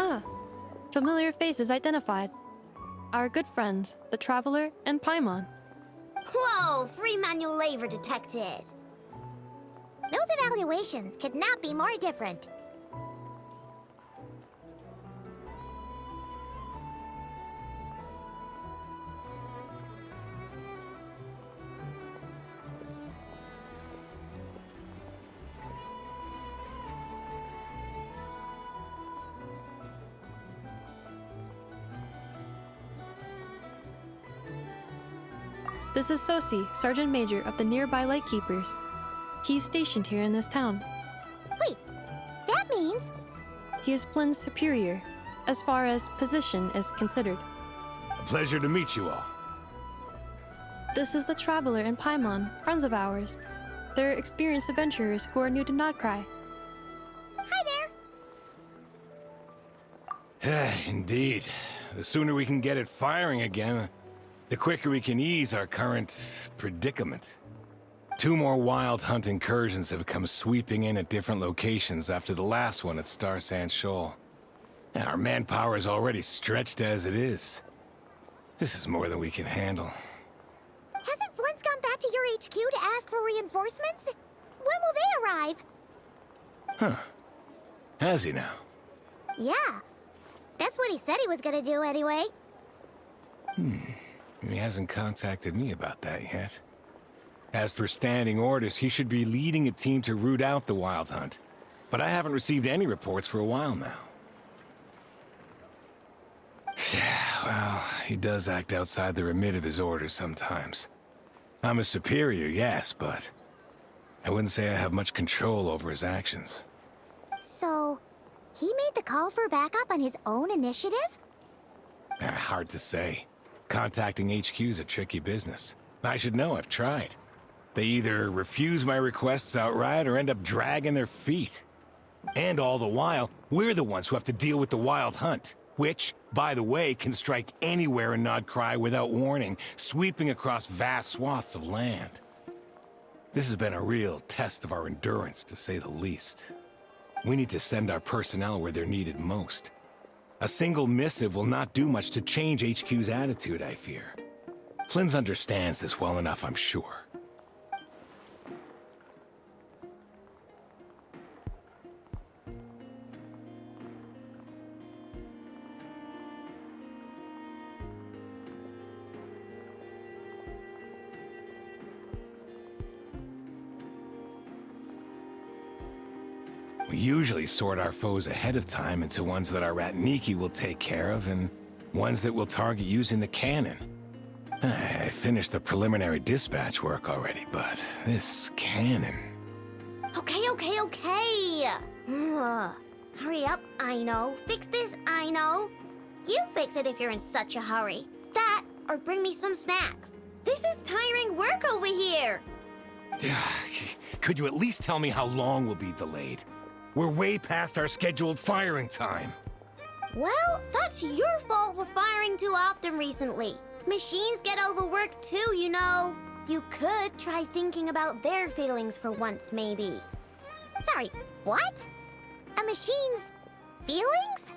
Ah, familiar faces identified. Our good friends, the Traveler and Paimon. Whoa, free manual labor detected. Those evaluations could not be more different. This is Sosi, Sergeant Major of the nearby Lightkeepers. He's stationed here in this town. Wait, that means... He is Flynn's superior, as far as position is considered. A pleasure to meet you all. This is the Traveler and Paimon, friends of ours. They're experienced adventurers who are new to Notcry. Hi there! Indeed. The sooner we can get it firing again, the quicker we can ease our current predicament. 2 more wild hunt incursions have come sweeping in at different locations after the last one at Star Sand Shoal. Our manpower is already stretched as it is. This is more than we can handle. Hasn't Flint's gone back to your HQ to ask for reinforcements? When will they arrive? Huh. Has he now? Yeah. That's what he said he was gonna do anyway. He hasn't contacted me about that yet. As per standing orders, he should be leading a team to root out the wild hunt. But I haven't received any reports for a while now. Well, he does act outside the remit of his orders sometimes. I'm a superior, yes, but I wouldn't say I have much control over his actions. So, he made the call for backup on his own initiative? Hard to say. Contacting HQ is a tricky business. I should know, I've tried. They either refuse my requests outright or end up dragging their feet. And all the while, we're the ones who have to deal with the wild hunt, which, by the way, can strike anywhere in Nodcry without warning, sweeping across vast swaths of land. This has been a real test of our endurance, to say the least. We need to send our personnel where they're needed most. A single missive will not do much to change HQ's attitude, I fear. Flynn's understands this well enough, I'm sure. We usually sort our foes ahead of time into ones that our rat Niki will take care of and ones that we'll target using the cannon. I finished the preliminary dispatch work already, but this cannon... Okay. Hurry up, I know. Fix this, I know. You fix it if you're in such a hurry. That, or bring me some snacks. This is tiring work over here. Could you at least tell me how long we'll be delayed? We're way past our scheduled firing time. Well, that's your fault for firing too often recently. Machines get overworked too, you know. You could try thinking about their feelings for once, maybe. Sorry, what? A machine's feelings?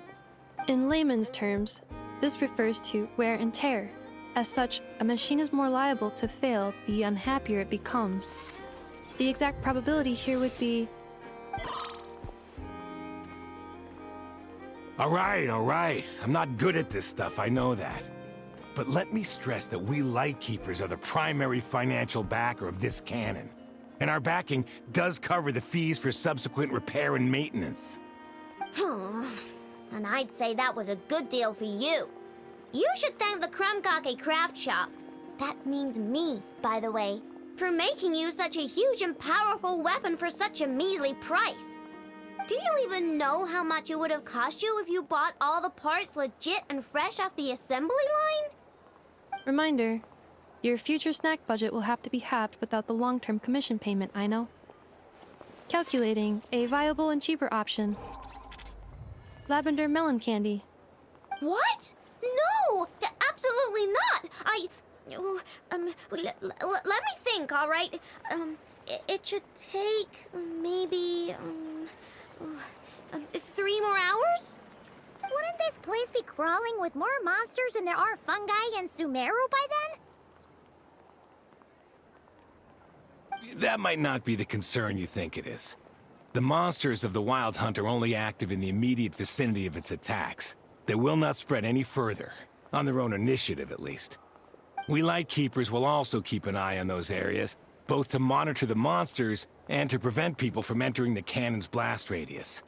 In layman's terms, this refers to wear and tear. As such, a machine is more liable to fail the unhappier it becomes. The exact probability here would be... All right. I'm not good at this stuff, I know that. But let me stress that we Lightkeepers are the primary financial backer of this cannon. And our backing does cover the fees for subsequent repair and maintenance. And I'd say that was a good deal for you. You should thank the Krumkake craft shop. That means me, by the way, for making you such a huge and powerful weapon for such a measly price. Do you even know how much it would have cost you if you bought all the parts legit and fresh off the assembly line? Reminder, your future snack budget will have to be halved without the long-term commission payment, I know. Calculating a viable and cheaper option. Lavender melon candy. What? No! Absolutely not! Let me think, all right? It should take maybe 3 more hours? What be crawling with more monsters than there are fungi and Sumeru by then? That might not be the concern you think it is. The monsters of the Wild Hunt are only active in the immediate vicinity of its attacks. They will not spread any further, on their own initiative at least. We Lightkeepers will also keep an eye on those areas, both to monitor the monsters and to prevent people from entering the cannon's blast radius.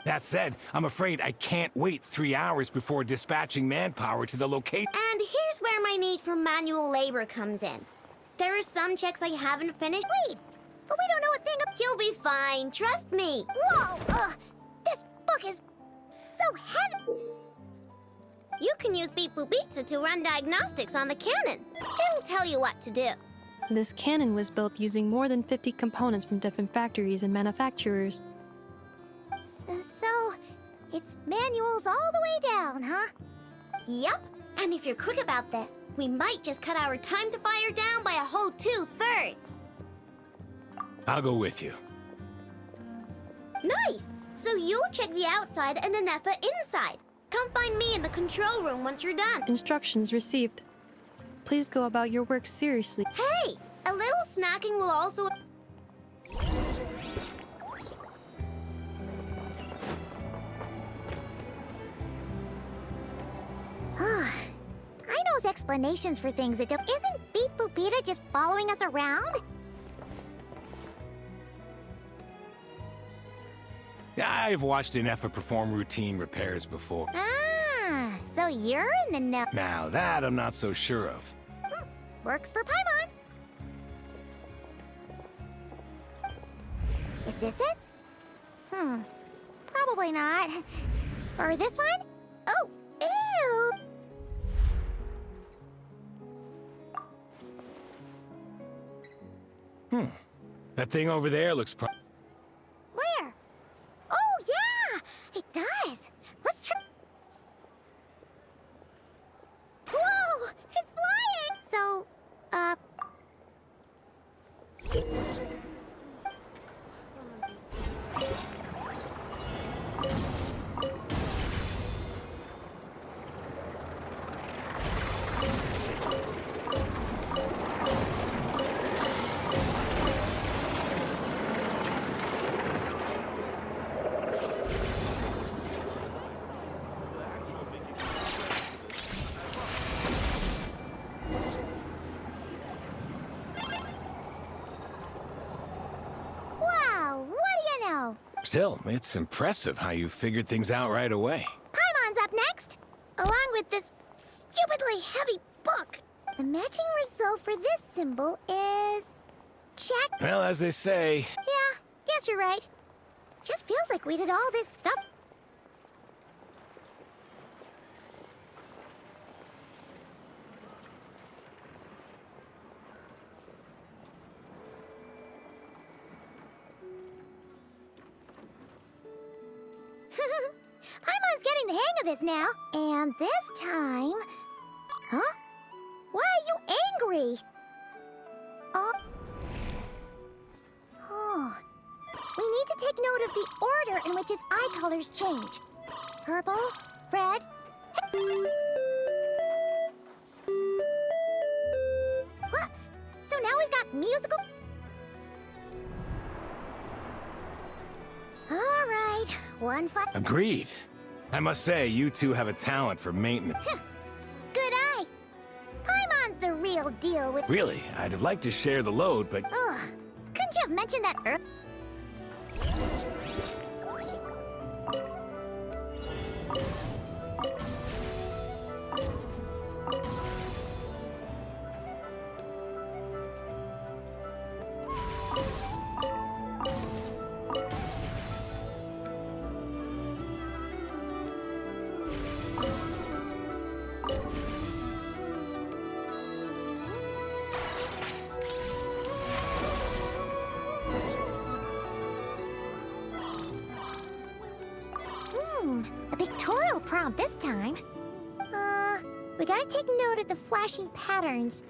That said, I'm afraid I can't wait 3 hours before dispatching manpower to the location. And here's where my need for manual labor comes in. There are some checks I haven't finished. Wait, but we don't know a thing You'll be fine, trust me. Whoa! This book is so heavy! You can use Beep Boop Pizza to run diagnostics on the cannon. It'll tell you what to do. This cannon was built using more than 50 components from different factories and manufacturers. So, it's manuals all the way down, huh? Yup. And if you're quick about this, we might just cut our time to fire down by a whole 2/3. I'll go with you. Nice! So you'll check the outside and Anefa inside. Come find me in the control room once you're done. Instructions received. Please go about your work seriously. Hey! A little snacking will also... I knows explanations for things that don't... Isn't Beep Boopita just following us around? I've watched Anefa perform routine repairs before. Ah, so you're in the know. Now that I'm not so sure of. Works for Paimon. Is this it? Probably not. Or this one? Oh, ew! That thing over there looks Where? Oh, yeah! It does! Let's try... Whoa! It's flying! So, wow, what do you know? Still, it's impressive how you figured things out right away. Paimon's up next, along with this stupidly heavy book. The matching result for this symbol is... check. Well, as they say, Yeah, guess you're right. Just feels like we did all this stuff. Paimon's getting the hang of this now. And this time... Huh? Why are you angry? Oh. We need to take note of the order in which his eye colors change. Purple, red... What? So now we've got musical... All right, one fight. agreed. I must say, you two have a talent for maintenance. Good eye. Paimon's the real deal with... Really, I'd have liked to share the load, but Ugh. Couldn't you have mentioned that earlier? A pictorial prompt this time. We gotta take note of the flashing patterns.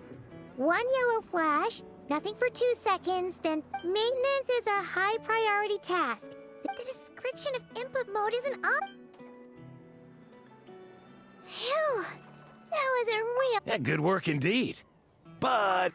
One yellow flash, nothing for 2 seconds, then maintenance is a high priority task. The description of input mode isn't up. tutorial. Yeah, good work indeed. But...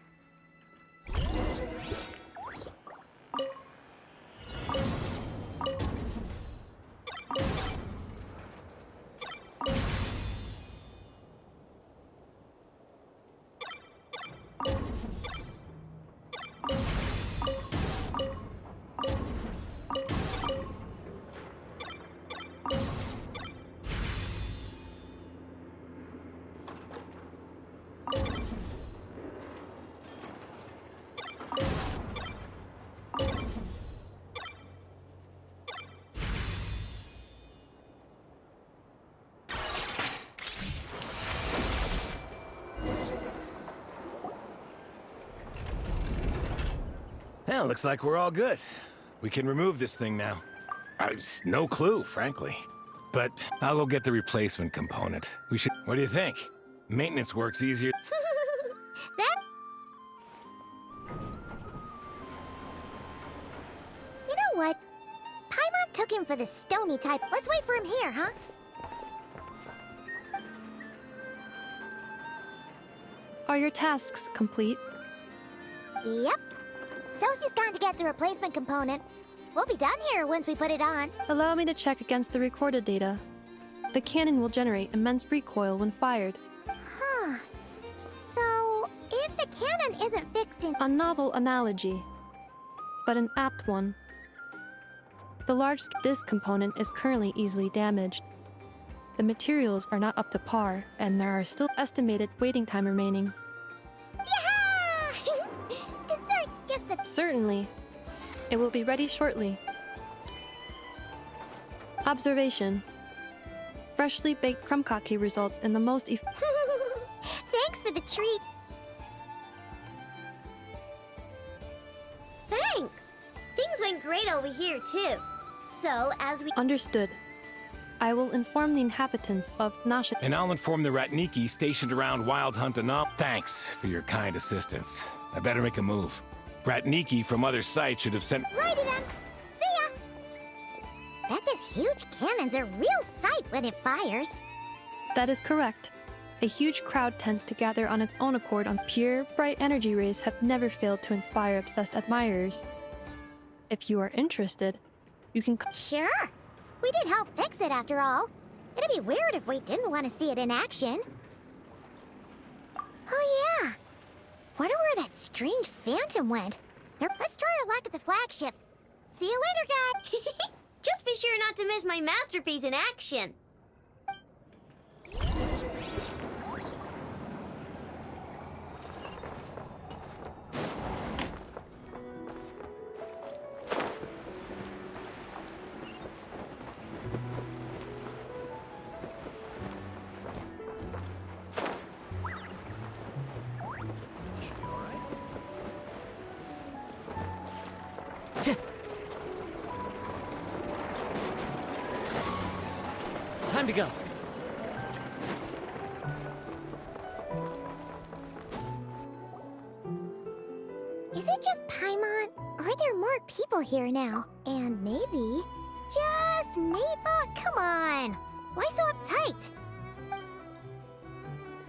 Well, looks like we're all good. We can remove this thing now. No clue, frankly. But I'll go get the replacement component. We should... What do you think? Maintenance works easier... That... You know what? Paimon took him for the stony type. Let's wait for him here, huh? Are your tasks complete? Yep. Sosie's gone to get the replacement component. We'll be done here once we put it on. Allow me to check against the recorded data. The cannon will generate immense recoil when fired. Huh. So, if the cannon isn't fixed in... A novel analogy, but an apt one. The large this component is currently easily damaged. The materials are not up to par, and there are still estimated waiting time remaining. Yeah! Dessert's just the... Certainly. It will be ready shortly. Observation. Freshly baked krumkake results in the most Thanks for the treat. Thanks! Things went great over here, too. So, as we... Understood. I will inform the inhabitants of Nasha. And I'll inform the Ratniki stationed around Wild Hunt Anom. Thanks for your kind assistance. I better make a move. Ratniki from other sites should have sent... Righty then. See ya! Bet this huge cannon's a real sight when it fires. That is correct. A huge crowd tends to gather on its own accord on pure, bright energy rays have never failed to inspire obsessed admirers. If you are interested, you can... Sure. We did help fix it after all. It'd be weird if we didn't want to see it in action. Oh yeah. Wonder where that strange phantom went. Let's try our luck at the flagship. See you later, guy. Just be sure not to miss my masterpiece in action. Time to go. Is it just Paimon? Or are there more people here now? And maybe... Just maybe... Oh, come on! Why so uptight?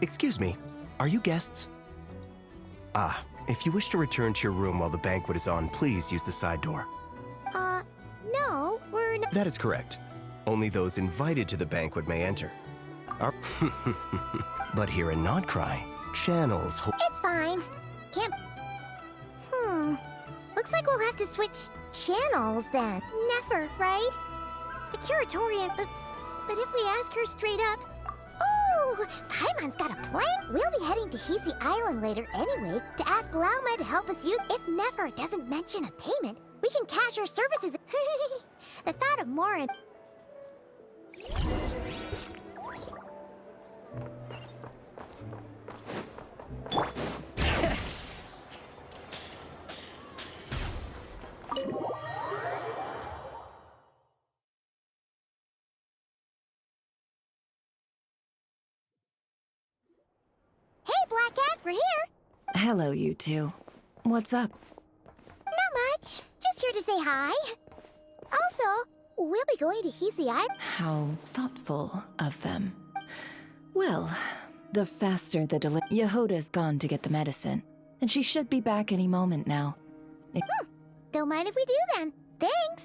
Excuse me, are you guests? Ah, if you wish to return to your room while the banquet is on, please use the side door. No, we're not... That is correct. Only those invited to the banquet may enter. But here in Nodcry, channels... It's fine. Can't... Looks like we'll have to switch channels then. Never, right? The curatorian... But if we ask her straight up... Oh! Paimon's got a plan! We'll be heading to Hisi Island later anyway to ask Lauma to help us use... If Nefer doesn't mention a payment, we can cash our services... The thought of more... Hey, Black Cat, we're here! Hello, you two. What's up? Not much. Just here to say hi. Also, we'll be going to Hisi Island. How thoughtful of them. Well, The faster the delay. Yehoda's gone to get the medicine, and she should be back any moment now. Don't mind if we do then. Thanks.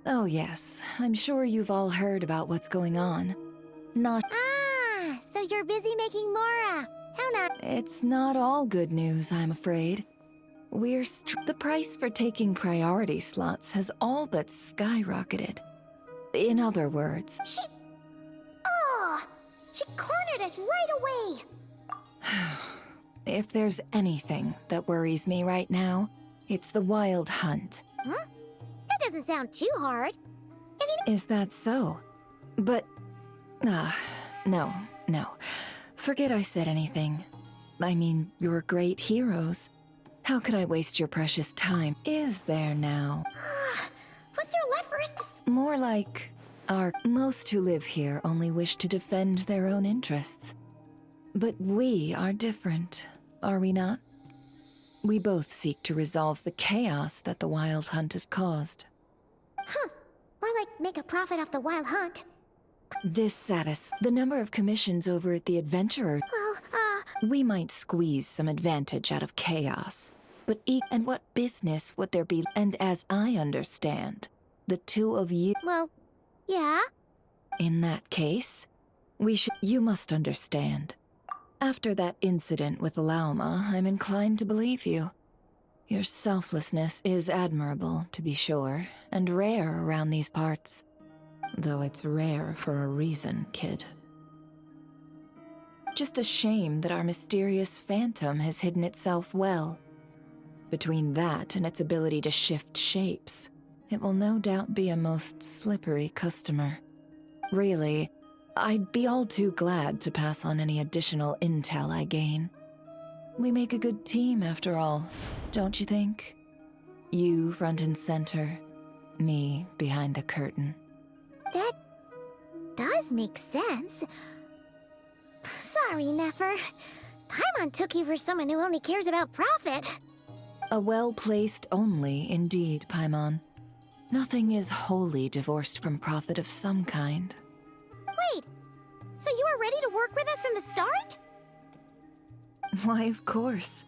Oh yes, I'm sure you've all heard about what's going on. Not. Ah, so you're busy making Mora. How not? It's not all good news, I'm afraid. The price for taking priority slots has all but skyrocketed. In other words, She cornered us right away. if there's anything that worries me right now, it's the wild hunt. That doesn't sound too hard. Is that so? But... no. Forget I said anything. I mean, you're great heroes. How could I waste your precious time? Is there now? What's there left for us to More like... Most who live here only wish to defend their own interests. But we are different, are we not? We both seek to resolve the chaos that the wild hunt has caused. Or like make a profit off the wild hunt? The number of commissions over at the Adventurer. Well, We might squeeze some advantage out of chaos. But and what business would there be? And as I understand, the two of you... well, yeah. In that case, you must understand. After that incident with Lauma, I'm inclined to believe you. Your selflessness is admirable, to be sure, and rare around these parts. Though it's rare for a reason, kid. Just a shame that our mysterious phantom has hidden itself well. Between that and its ability to shift shapes, it will no doubt be a most slippery customer. Really, I'd be all too glad to pass on any additional intel I gain. We make a good team, after all, don't you think? You front and center, me behind the curtain. That does make sense. Sorry, Nefer. Paimon took you for someone who only cares about profit. A well-placed only, indeed, Paimon. Nothing is wholly divorced from profit of some kind. Wait, so you were ready to work with us from the start? Why, of course.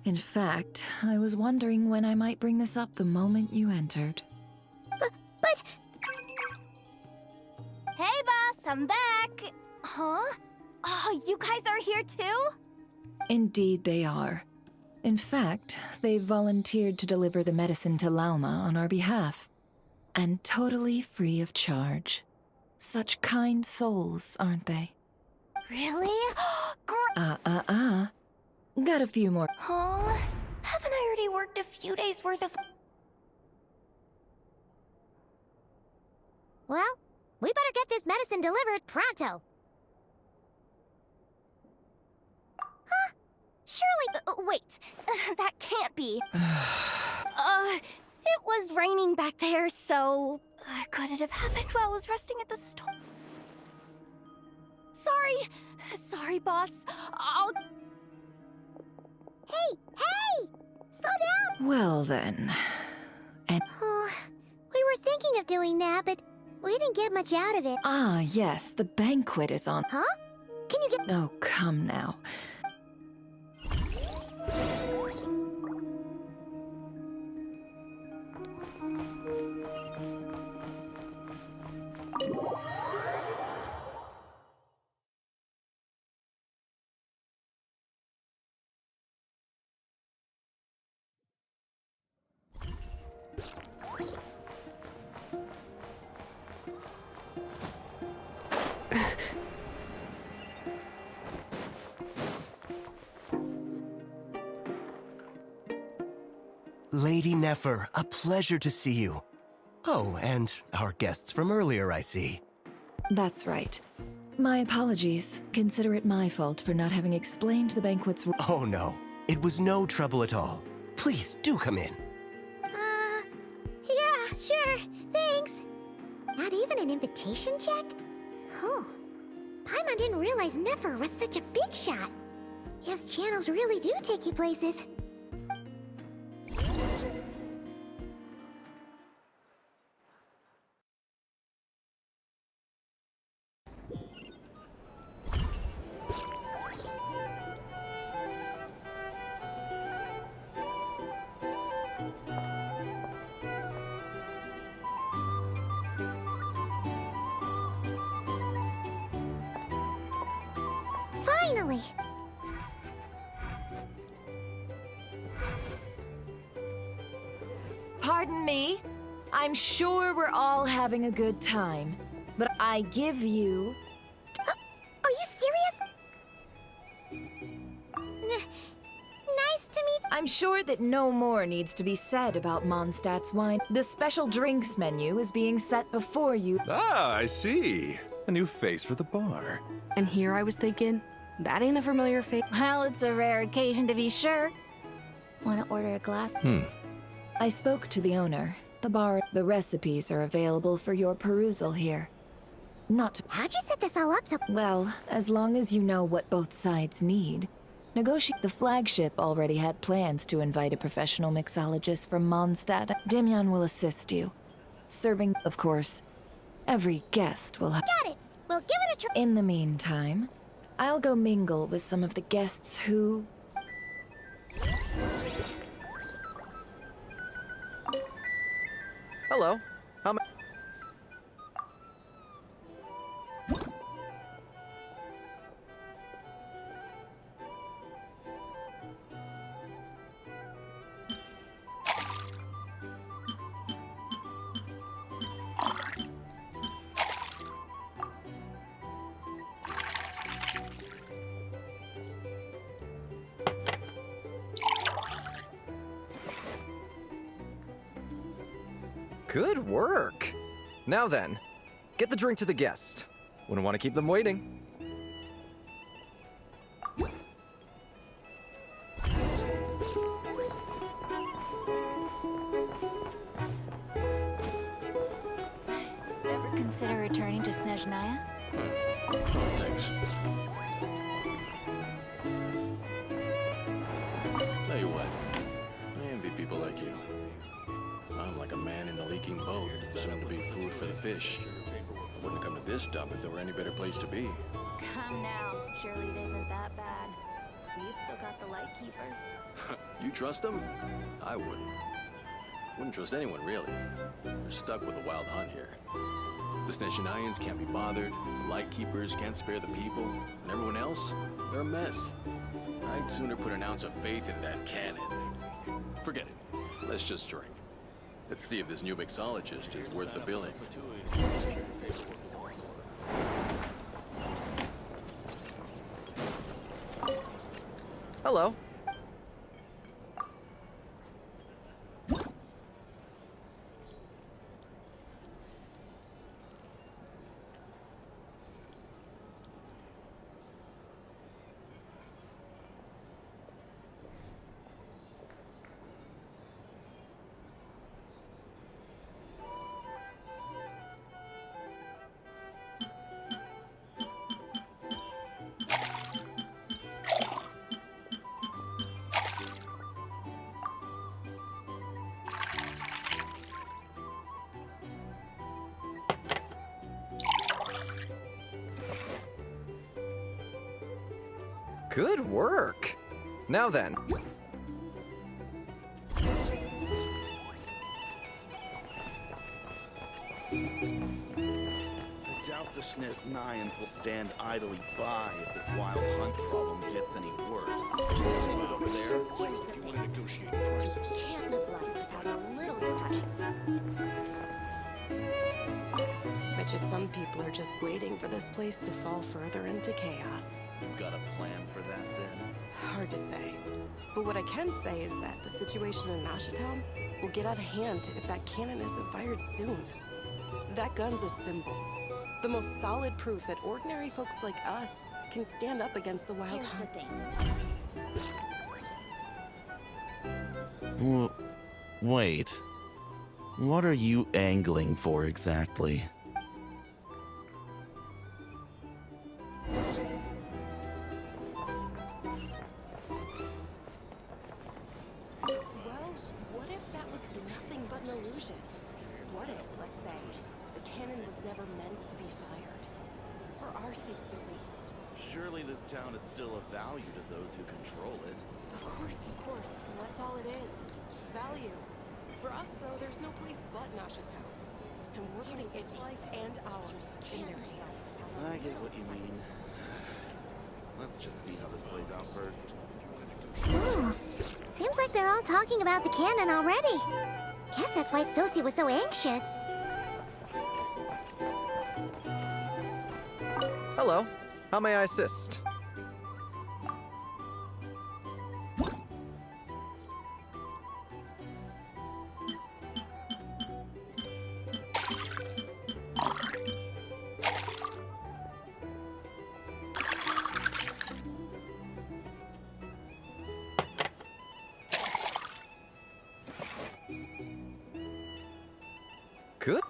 In fact, I was wondering when I might bring this up the moment you entered. But... Hey, boss, I'm back! Huh? Oh, you guys are here too? Indeed they are. In fact, they've volunteered to deliver the medicine to Lauma on our behalf. And totally free of charge. Such kind souls, aren't they? Really? Got a few more. Huh? Haven't I already worked a few days worth of... Well, we better get this medicine delivered pronto. Surely... wait, that can't be. It was raining back there, so... could it have happened while I was resting at the store? Sorry, boss. I'll... Hey! Slow down! Well then... We were thinking of doing that, but we didn't get much out of it. Ah, yes, the banquet is on. Huh? Can you get... Oh, come now. Lady Nefer, a pleasure to see you. Oh, and our guests from earlier, I see. That's right. My apologies. Consider it my fault for not having explained the banquet's... Oh no, it was no trouble at all. Please, do come in. Yeah, sure. Thanks. Not even an invitation check? Oh. Paimon didn't realize Nefer was such a big shot. His channels really do take you places. Finally! Pardon me? I'm sure we're all having a good time, but I give you... Are you serious? Nice to meet... I'm sure that no more needs to be said about Mondstadt's wine. The special drinks menu is being set before you. Ah, I see. A new face for the bar. And here I was thinking, that ain't a familiar face. Well, it's a rare occasion to be sure. Wanna order a glass? I spoke to the owner. The bar, the recipes are available for your perusal here. Not to, How'd you set this all up so... well, as long as you know what both sides need. Negotiate. The flagship already had plans to invite a professional mixologist from Mondstadt. Demyan will assist you. Serving, of course, every guest will have... Got it! We'll give it a try. In the meantime, I'll go mingle with some of the guests who... Hello. How ma- Good work. Now then, get the drink to the guest. Wouldn't want to keep them waiting. Ever consider returning to Snezhnaya? Thanks. Tell you what, I envy people like you. I'm like a man in a leaking boat, soon to be food for the fish. Wouldn't come to this dump if there were any better place to be. Come now, surely it isn't that bad. We've still got the light keepers. You trust them? I wouldn't. Wouldn't trust anyone, really. We're stuck with a wild hunt here. The Snezhnayans can't be bothered, the Lightkeepers can't spare the people, and everyone else, they're a mess. I'd sooner put an ounce of faith in that cannon. Forget it. Let's just drink. Let's see if this new mixologist is worth the billing. Hello. Good work. Now then. I doubt the Snezhnayans will stand idly by if this wild hunt problem gets any worse. Leave it over there. Here's the If you thing. want to negotiate prices. You can't live life without a little spice. Bet you some people are just waiting for this place to fall further into chaos. You've got a plan for that then? Hard to say. But what I can say is that the situation in Nashatown will get out of hand if that cannon isn't fired soon. That gun's a symbol. The most solid proof that ordinary folks like us can stand up against the wild Here's the hunt. thing. Wait. What are you angling for exactly? Well, what if that was nothing but an illusion? What if, let's say, the cannon was never meant to be fired? For our sakes, at least. Surely this town is still of value to those who control it. Of course, well, that's all it is. Value. For us, though, there's no place but Nashatown. And we're putting its life and ours in their hands. I get what you mean. Let's just see how this plays out first. Seems like they're all talking about the cannon already. Guess that's why Sosie was so anxious. Hello. How may I assist? Good.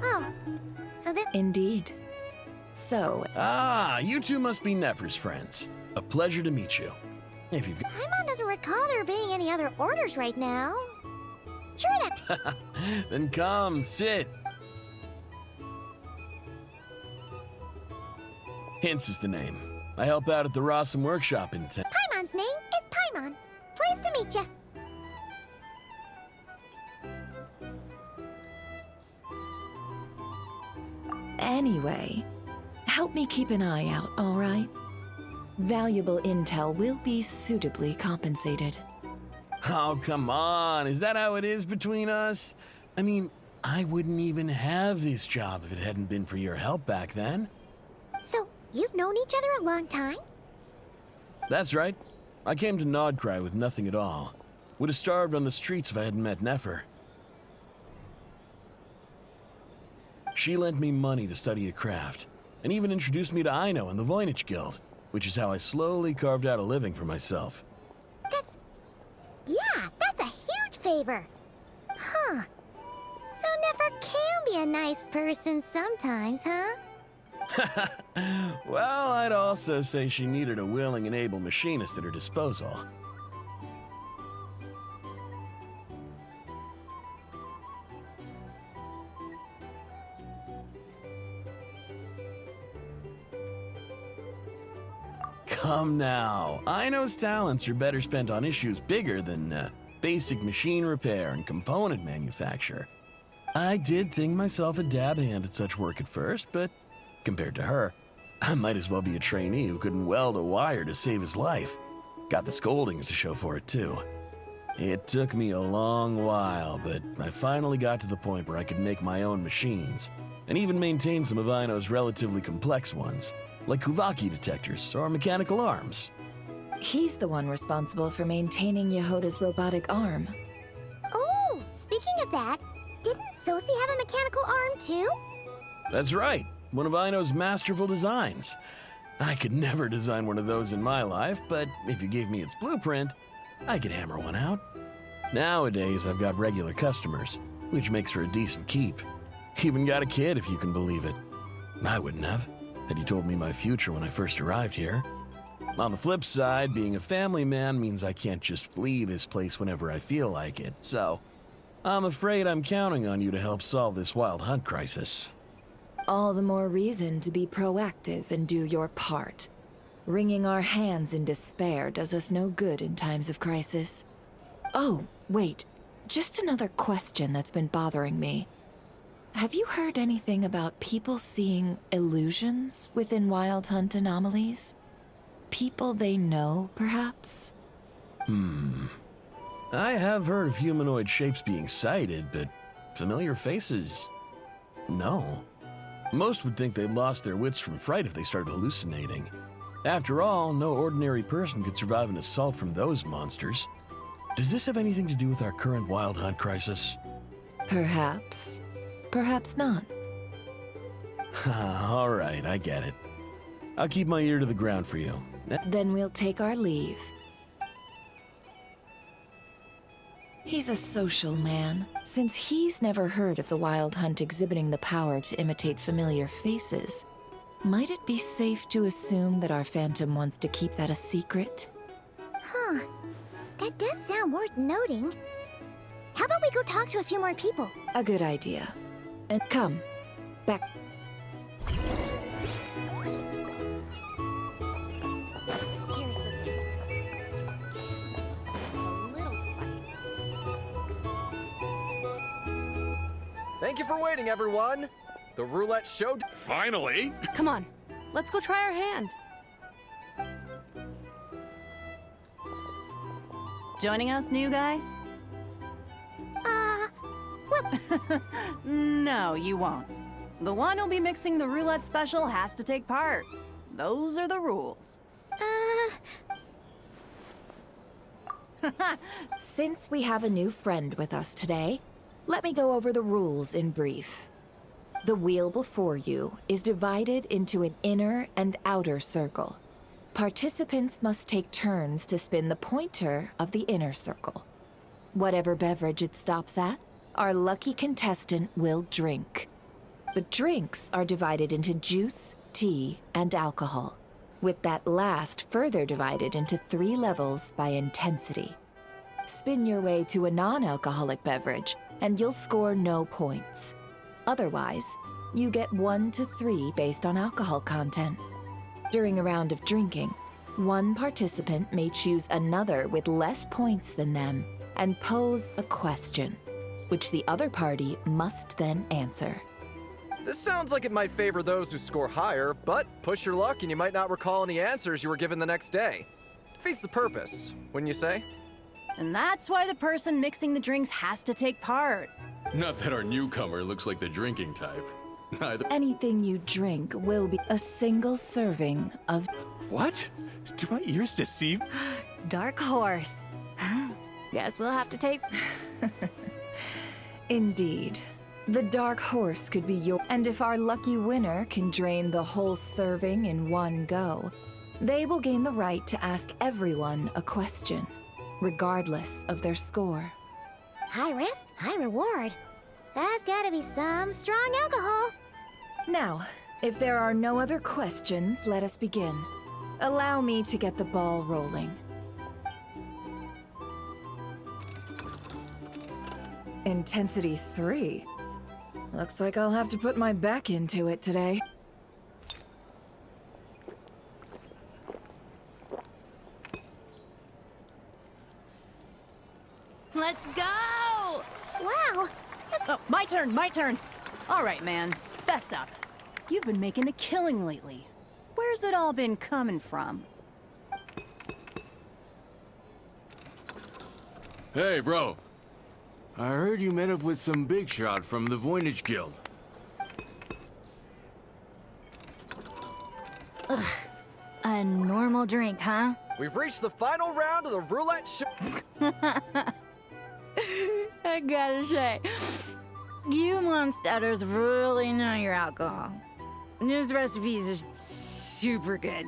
Oh, so this... Indeed. So, Ah, you two must be Nefer's friends. A pleasure to meet you. If you've Paimon doesn't recall there being any other orders right now. Sure that... then come, sit. Hints is the name. I help out at the Rossum workshop in town. Paimon's name is Paimon. Pleased to meet you. anyway, help me keep an eye out, all right? Valuable intel will be suitably compensated. Oh, come on. Is that how it is between us? I mean, I wouldn't even have this job if it hadn't been for your help back then. So, you've known each other a long time? That's right. I came to Nodcry with nothing at all. Would have starved on the streets if I hadn't met Nefer. She lent me money to study a craft, and even introduced me to Aino and the Voynich Guild, which is how I slowly carved out a living for myself. That's a huge favor. Huh. So Nefer can be a nice person sometimes, huh? Well, I'd also say she needed a willing and able machinist at her disposal. Come now. Aino's talents are better spent on issues bigger than basic machine repair and component manufacture. I did think myself a dab hand at such work at first, but compared to her, I might as well be a trainee who couldn't weld a wire to save his life. Got the scoldings to show for it, too. It took me a long while, but I finally got to the point where I could make my own machines, and even maintain some of Aino's relatively complex ones, like Kuvaki detectors or mechanical arms. He's the one responsible for maintaining Yehoda's robotic arm. Oh, speaking of that, didn't Sosie have a mechanical arm too? That's right, one of Aino's masterful designs. I could never design one of those in my life, but if you gave me its blueprint, I could hammer one out. Nowadays, I've got regular customers, which makes for a decent keep. Even got a kid, if you can believe it. I wouldn't have, had you told me my future when I first arrived here. On the flip side, being a family man means I can't just flee this place whenever I feel like it, so I'm afraid I'm counting on you to help solve this wild hunt crisis. All the more reason to be proactive and do your part. Wringing our hands in despair does us no good in times of crisis. Oh, wait. Just another question that's been bothering me. Have you heard anything about people seeing illusions within Wild Hunt anomalies? People they know, perhaps? I have heard of humanoid shapes being sighted, but familiar faces? No. Most would think they'd lost their wits from fright if they started hallucinating. After all, no ordinary person could survive an assault from those monsters. Does this have anything to do with our current Wild Hunt crisis? Perhaps. Perhaps not. All right, I get it. I'll keep my ear to the ground for you. Then we'll take our leave. He's a social man. Since he's never heard of the Wild Hunt exhibiting the power to imitate familiar faces, might it be safe to assume that our Phantom wants to keep that a secret? Huh. That does sound worth noting. How about we go talk to a few more people? A good idea. And come, back. Here's the thing. A little spice. Thank you for waiting, everyone. The roulette show. Finally! Come on, let's go try our hand. Joining us, new guy? No, you won't. The one who'll be mixing the roulette special has to take part. Those are the rules. Since we have a new friend with us today, let me go over the rules in brief. The wheel before you is divided into an inner and outer circle. Participants must take turns to spin the pointer of the inner circle. Whatever beverage it stops at, our lucky contestant will drink. The drinks are divided into juice, tea, and alcohol, with that last further divided into 3 levels by intensity. Spin your way to a non-alcoholic beverage, and you'll score no points. Otherwise, you get 1 to 3 based on alcohol content. During a round of drinking, one participant may choose another with less points than them and pose a question, which the other party must then answer. This sounds like it might favor those who score higher, but push your luck and you might not recall any answers you were given the next day. Defeats the purpose, wouldn't you say? And that's why the person mixing the drinks has to take part. Not that our newcomer looks like the drinking type. Neither. Anything you drink will be a single serving of... What? Do my ears deceive? Dark horse. Guess we'll have to take... Indeed. The dark horse could be your... And if our lucky winner can drain the whole serving in one go, they will gain the right to ask everyone a question, regardless of their score. High risk, high reward. That's gotta be some strong alcohol. Now, if there are no other questions, let us begin. Allow me to get the ball rolling. Intensity 3. Looks like I'll have to put my back into it today. Let's go! Wow! Oh, my turn. All right, man. Fess up. You've been making a killing lately. Where's it all been coming from? Hey, bro. I heard you met up with some big shot from the Voynich Guild. A normal drink, huh? We've reached the final round of the roulette show. I gotta say, you monsters really know your alcohol. These recipes are super good.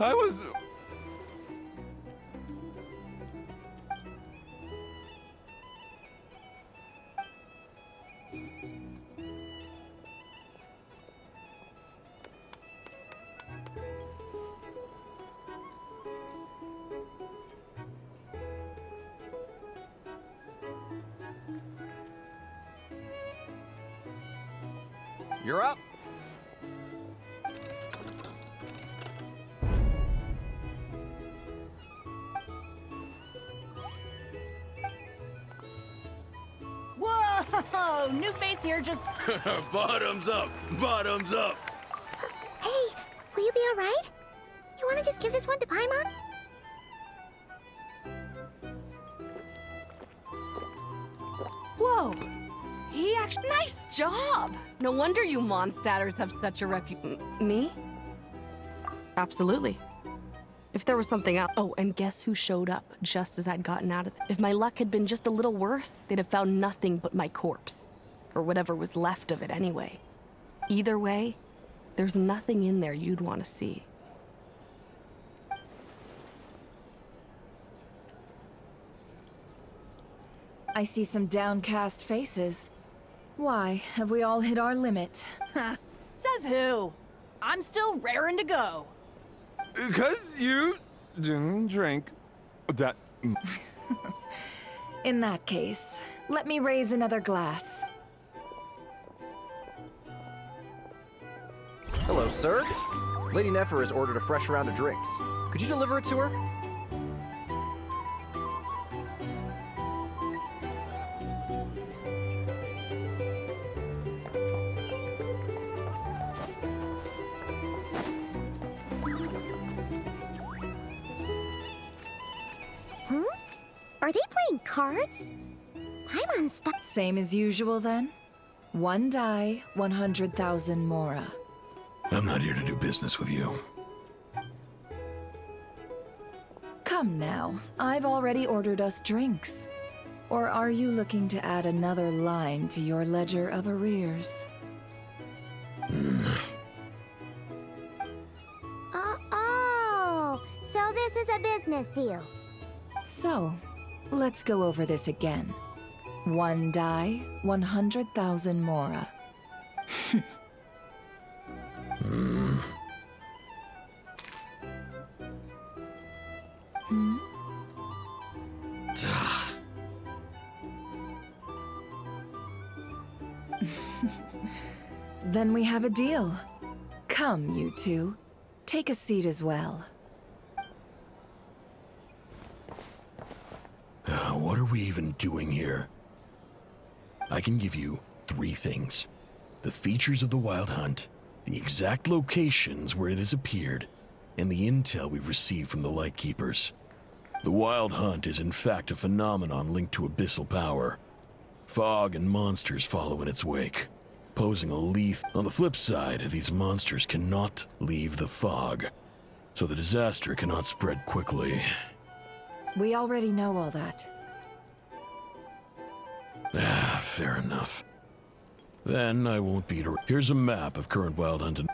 I was... You're up. Whoa! New face here, just... Bottoms up! Bottoms up! Hey, will you be alright? You wanna just give this one to Paimon? Whoa! He actually... Nice job! No wonder you Mondstadters have such a Me? Absolutely. If there was something else... Oh, and guess who showed up just as I'd gotten out of it? If my luck had been just a little worse, they'd have found nothing but my corpse. Or whatever was left of it anyway. Either way, there's nothing in there you'd want to see. I see some downcast faces. Why, have we all hit our limit? Says who? I'm still raring to go. 'Cause you didn't drink that... In that case, let me raise another glass. Hello, sir. Lady Nefer has ordered a fresh round of drinks. Could you deliver it to her? Are they playing cards? I'm on spot. Same as usual then? One die, 100,000 mora. I'm not here to do business with you. Come now, I've already ordered us drinks. Or are you looking to add another line to your ledger of arrears? Oh, so this is a business deal. So, let's go over this again. One die, 100,000 mora. Then we have a deal. Come, you two. Take a seat as well. What are we even doing here? I can give you 3 things. The features of the Wild Hunt, the exact locations where it has appeared, and the intel we've received from the Lightkeepers. The Wild Hunt is in fact a phenomenon linked to abyssal power. Fog and monsters follow in its wake, posing a lethal. On the flip side, these monsters cannot leave the fog, so the disaster cannot spread quickly. We already know all that. Fair enough. Then I won't beat her. Here's a map of current Wild Hunt.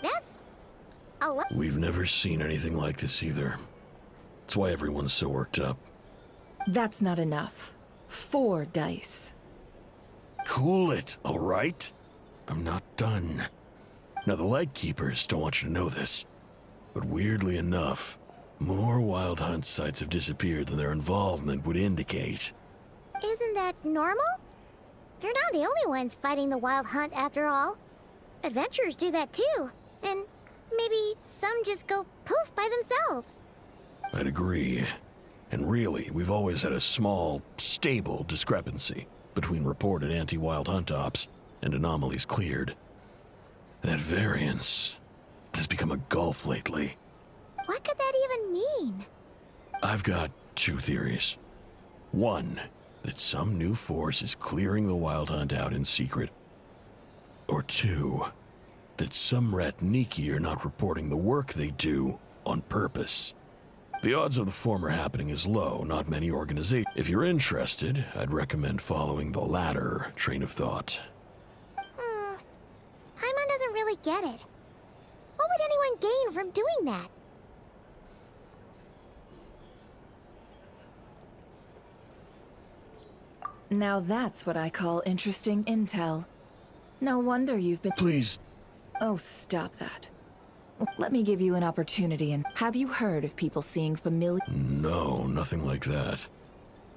That's a lot. We've never seen anything like this either. That's why everyone's so worked up. That's not enough. 4 dice. Cool it, all right? I'm not done. Now, the Lightkeepers don't want you to know this, but weirdly enough, more Wild Hunt sites have disappeared than their involvement would indicate. Isn't that normal? They're not the only ones fighting the Wild Hunt after all. Adventurers do that too. And maybe some just go poof by themselves. I'd agree. And really, we've always had a small, stable discrepancy between reported anti-Wild Hunt ops and anomalies cleared. That variance has become a gulf lately. What could that even mean? I've got 2 theories. One, that some new force is clearing the Wild Hunt out in secret. Or 2, that some Ratniki are not reporting the work they do on purpose. The odds of the former happening is low, not many organizations. If you're interested, I'd recommend following the latter train of thought. Paimon doesn't really get it. What would anyone gain from doing that? Now that's what I call interesting intel. No wonder you've been— Please. Oh, stop that. Let me give you an opportunity and— Have you heard of people seeing familiar— No, nothing like that.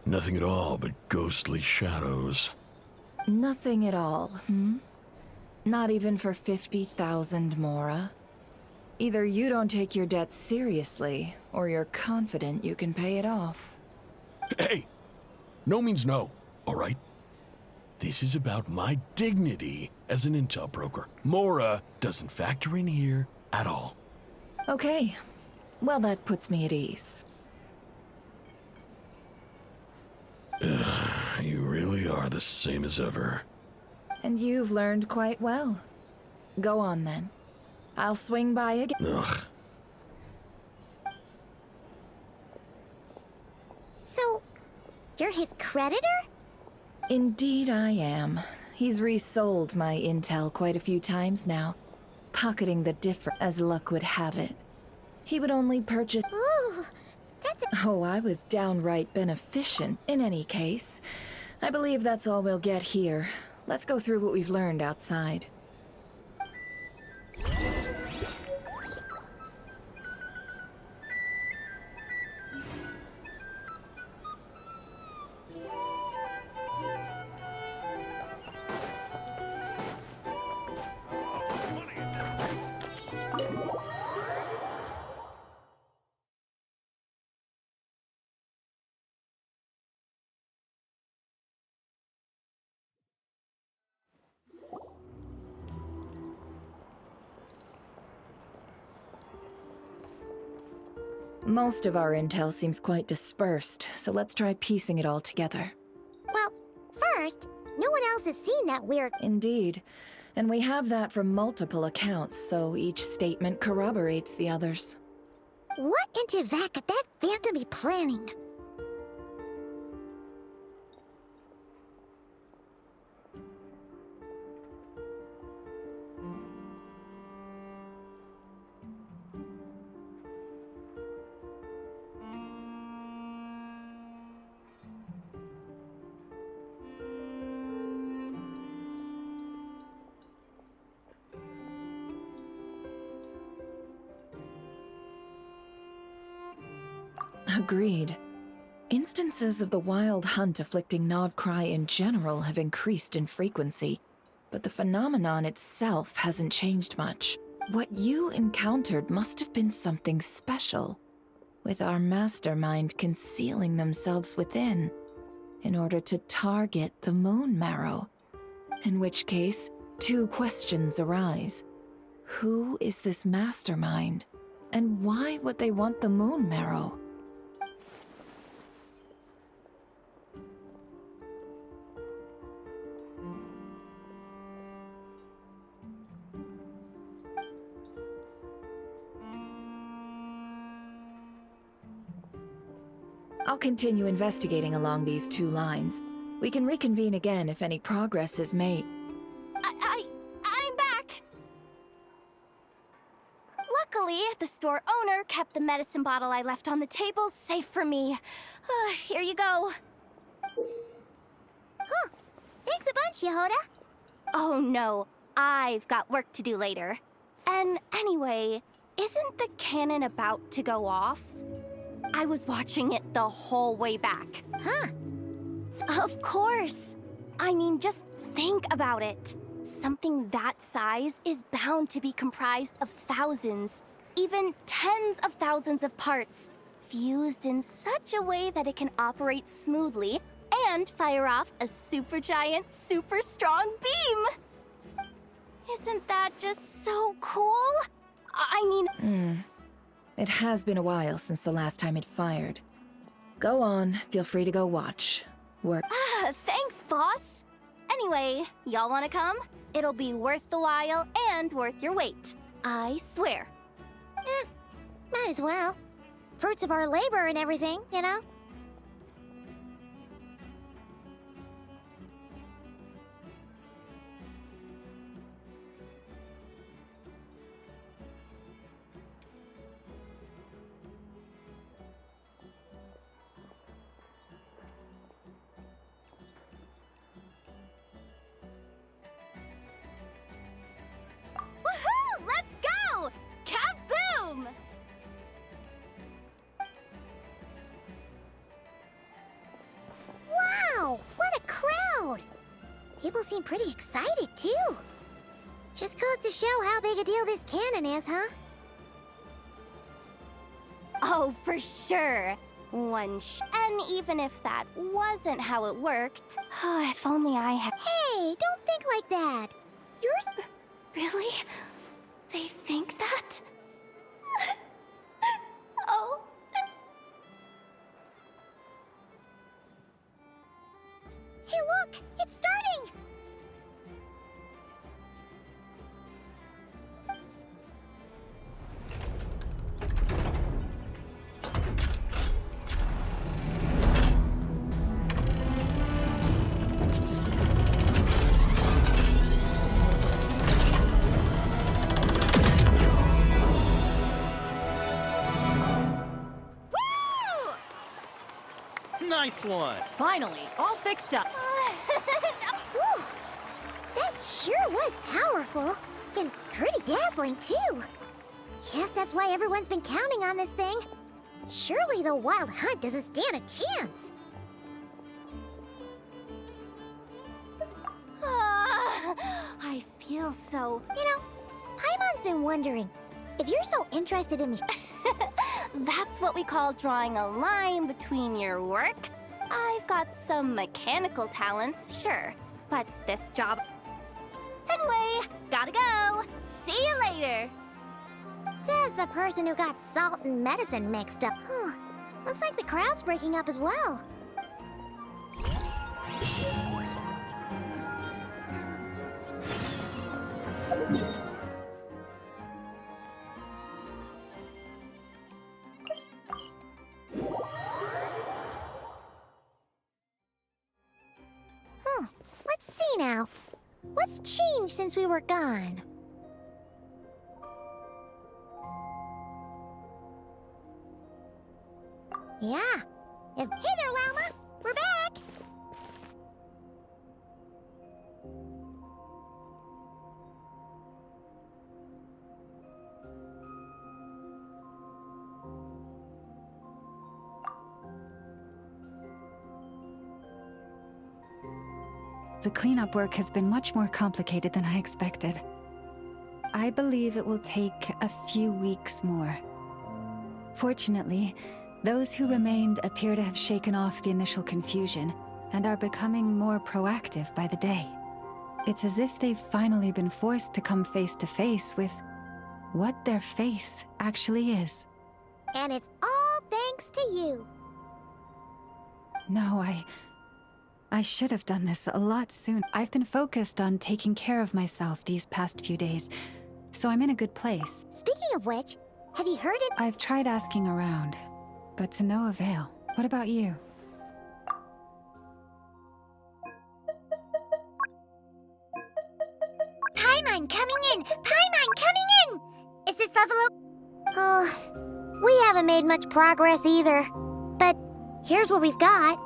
Nothing at all but ghostly shadows. Nothing at all, hmm? Not even for 50,000 mora? Either you don't take your debt seriously, or you're confident you can pay it off. Hey! No means no, all right? This is about my dignity as an intel broker. Mora doesn't factor in here at all. Okay. Well, that puts me at ease. You really are the same as ever. And you've learned quite well. Go on, then. I'll swing by again. Ugh. So, you're his creditor? Indeed I am. He's resold my intel quite a few times now, pocketing the difference as luck would have it. He would only purchase... Ooh, that's a... Oh, I was downright beneficent. In any case, I believe that's all we'll get here. Let's go through what we've learned outside. Most of our intel seems quite dispersed, so let's try piecing it all together. Well, first, no one else has seen that weird... Indeed. And we have that from multiple accounts, so each statement corroborates the others. What in Teyvat could that phantom be planning? Agreed. Instances of the wild hunt afflicting Nodcry in general have increased in frequency, but the phenomenon itself hasn't changed much. What you encountered must have been something special, with our mastermind concealing themselves within, in order to target the Moon Marrow. In which case, two questions arise. Who is this mastermind, and why would they want the Moon Marrow? I'll continue investigating along these two lines. We can reconvene again if any progress is made. I'm back! Luckily, the store owner kept the medicine bottle I left on the table safe for me. Here you go. Huh. Thanks a bunch, Yehoda. Oh no, I've got work to do later. And anyway, isn't the cannon about to go off? I was watching it the whole way back. Huh. Of course. I mean, just think about it. Something that size is bound to be comprised of thousands, even tens of thousands of parts, fused in such a way that it can operate smoothly and fire off a supergiant, super strong beam. Isn't that just so cool? I mean... It has been a while since the last time it fired. Go on, feel free to go watch. Work. Thanks, boss. Anyway, y'all wanna come? It'll be worth the while and worth your wait. I swear. Might as well. Fruits of our labor and everything, you know? Woohoo! Let's go! Kaboom! Wow! What a crowd! People seem pretty excited, too. Just goes to show how big a deal this cannon is, huh? Oh, for sure. And even if that wasn't how it worked, if only I had... Hey, don't think like that. Yours... Really? They think that? Oh... Hey, look! It's starting! this one. Finally, all fixed up. Whew. That sure was powerful. And pretty dazzling, too. Guess that's why everyone's been counting on this thing. Surely the Wild Hunt doesn't stand a chance. I feel so... You know, Paimon's been wondering, if you're so interested in That's what we call drawing a line between your work. I've got some mechanical talents, sure, but this job... Anyway, gotta go. See you later. Says the person who got salt and medicine mixed up. Huh. Looks like the crowd's breaking up as well. Huh. Let's see now. What's changed since we were gone? Yeah. Hey there, Llama! We're back! The cleanup work has been much more complicated than I expected. I believe it will take a few weeks more. Fortunately, those who remained appear to have shaken off the initial confusion and are becoming more proactive by the day. It's as if they've finally been forced to come face to face with what their faith actually is. And it's all thanks to you. No, I should have done this a lot sooner. I've been focused on taking care of myself these past few days, so I'm in a good place. Speaking of which, have you heard it? I've tried asking around, but to no avail. What about you? Paimon coming in! Paimon coming in! Is this level up? Oh, we haven't made much progress either. But here's what we've got.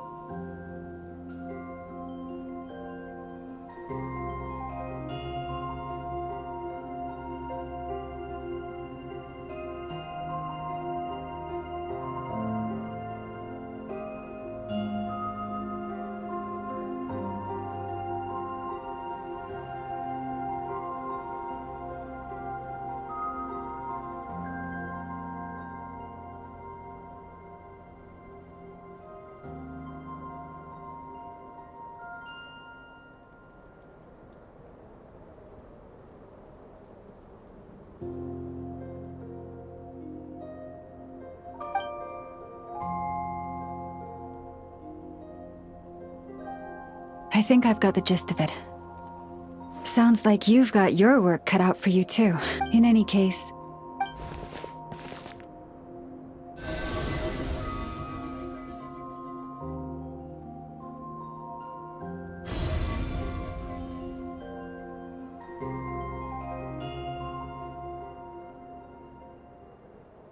I think I've got the gist of it. Sounds like you've got your work cut out for you too. In any case...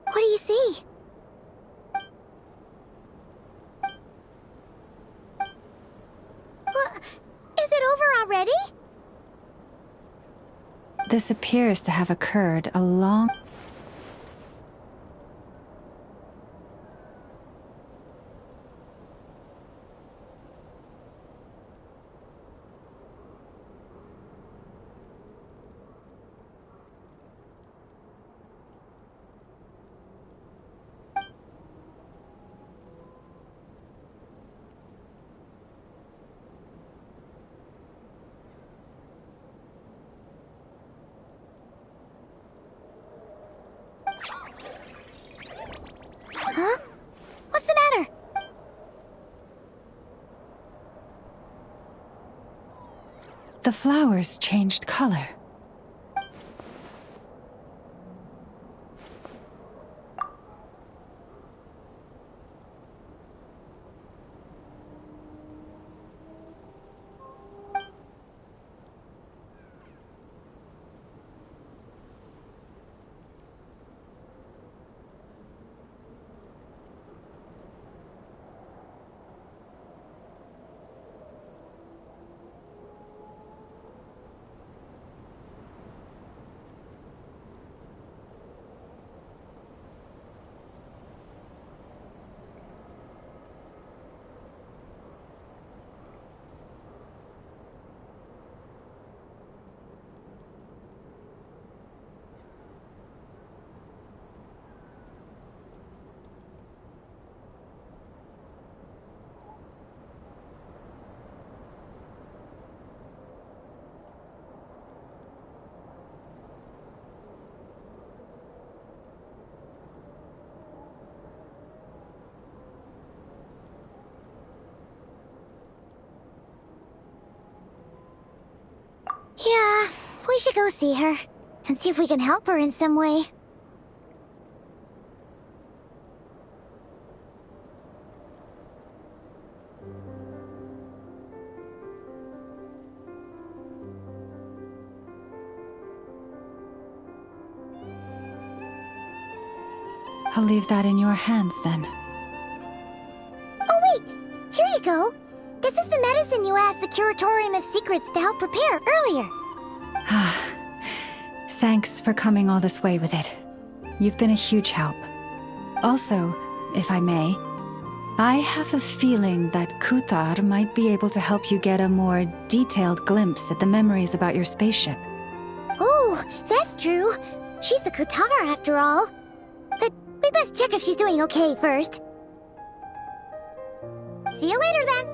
What do you see? What? Is it over already? This appears to have occurred a long... Huh? What's the matter? The flowers changed color. We should go see her, and see if we can help her in some way. I'll leave that in your hands then. Oh wait! Here you go! This is the medicine you asked the Curatorium of Secrets to help prepare earlier. Thanks for coming all this way with it. You've been a huge help. Also, if I may, I have a feeling that Kuthar might be able to help you get a more detailed glimpse at the memories about your spaceship. Oh, that's true. She's the Kutar after all. But we best check if she's doing okay first. See you later then.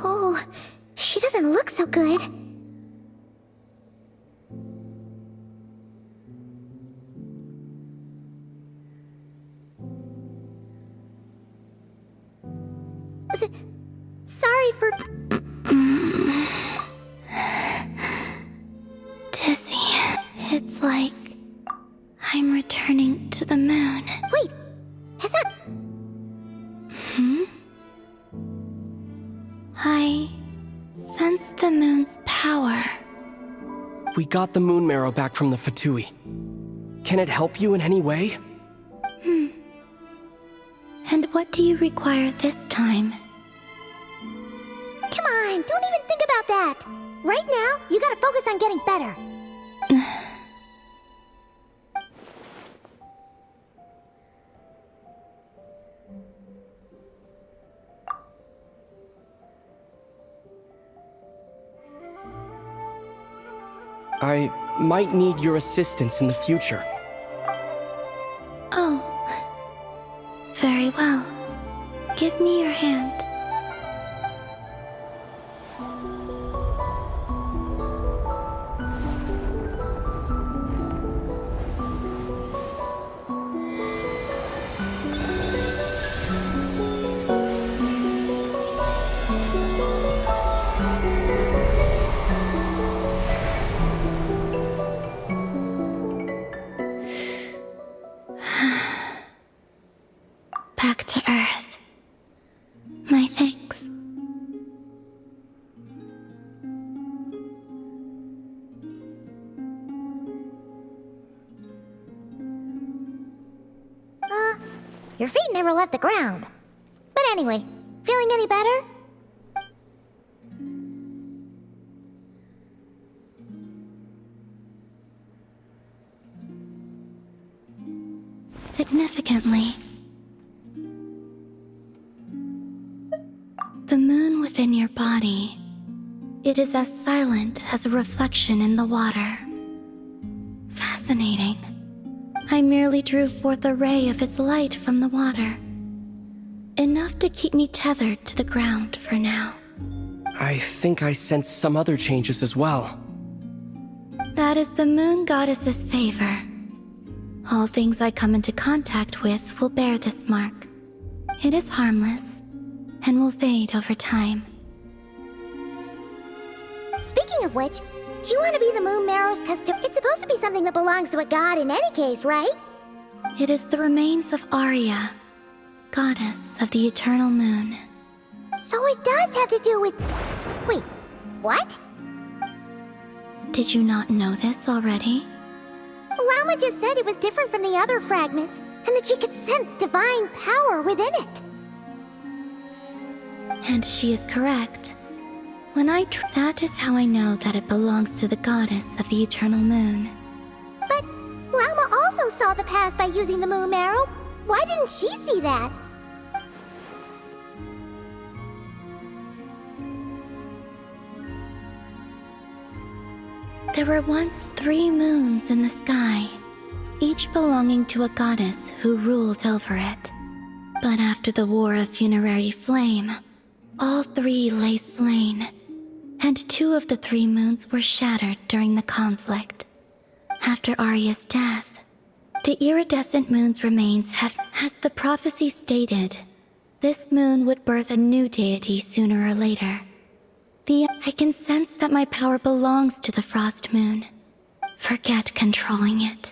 Oh, she doesn't look so good. Sorry for... Dizzy. It's like I'm returning to the moon. Wait, is that... I sense the moon's power. We got the moon marrow back from the Fatui. Can it help you in any way? And what do you require this time? Come on, don't even think about that. Right now, you gotta focus on getting better. I might need your assistance in the future. Oh. Very well. Give me your hand. Your feet never left the ground. But anyway, feeling any better? Significantly, the moon within your body, it is as silent as a reflection in the water. Fascinating. I merely drew forth a ray of its light from the water. Enough to keep me tethered to the ground for now. I think I sense some other changes as well. That is the moon goddess's favor. All things I come into contact with will bear this mark. It is harmless and will fade over time. Speaking of which, do you want to be the Moon Marrow's custom? It's supposed to be something that belongs to a god in any case, right? It is the remains of Arya, goddess of the eternal moon. So it does have to do with... Wait, what? Did you not know this already? Lama just said it was different from the other fragments, and that she could sense divine power within it. And she is correct. When that is how I know that it belongs to the goddess of the eternal moon. But Lama also saw the past by using the Moon Marrow. Why didn't she see that? There were once 3 moons in the sky, each belonging to a goddess who ruled over it. But after the War of Funerary Flame, all 3 lay slain, and 2 of the 3 moons were shattered during the conflict. After Arya's death, the iridescent moon's remains have, as the prophecy stated, this moon would birth a new deity sooner or later. I can sense that my power belongs to the Frost Moon. Forget controlling it.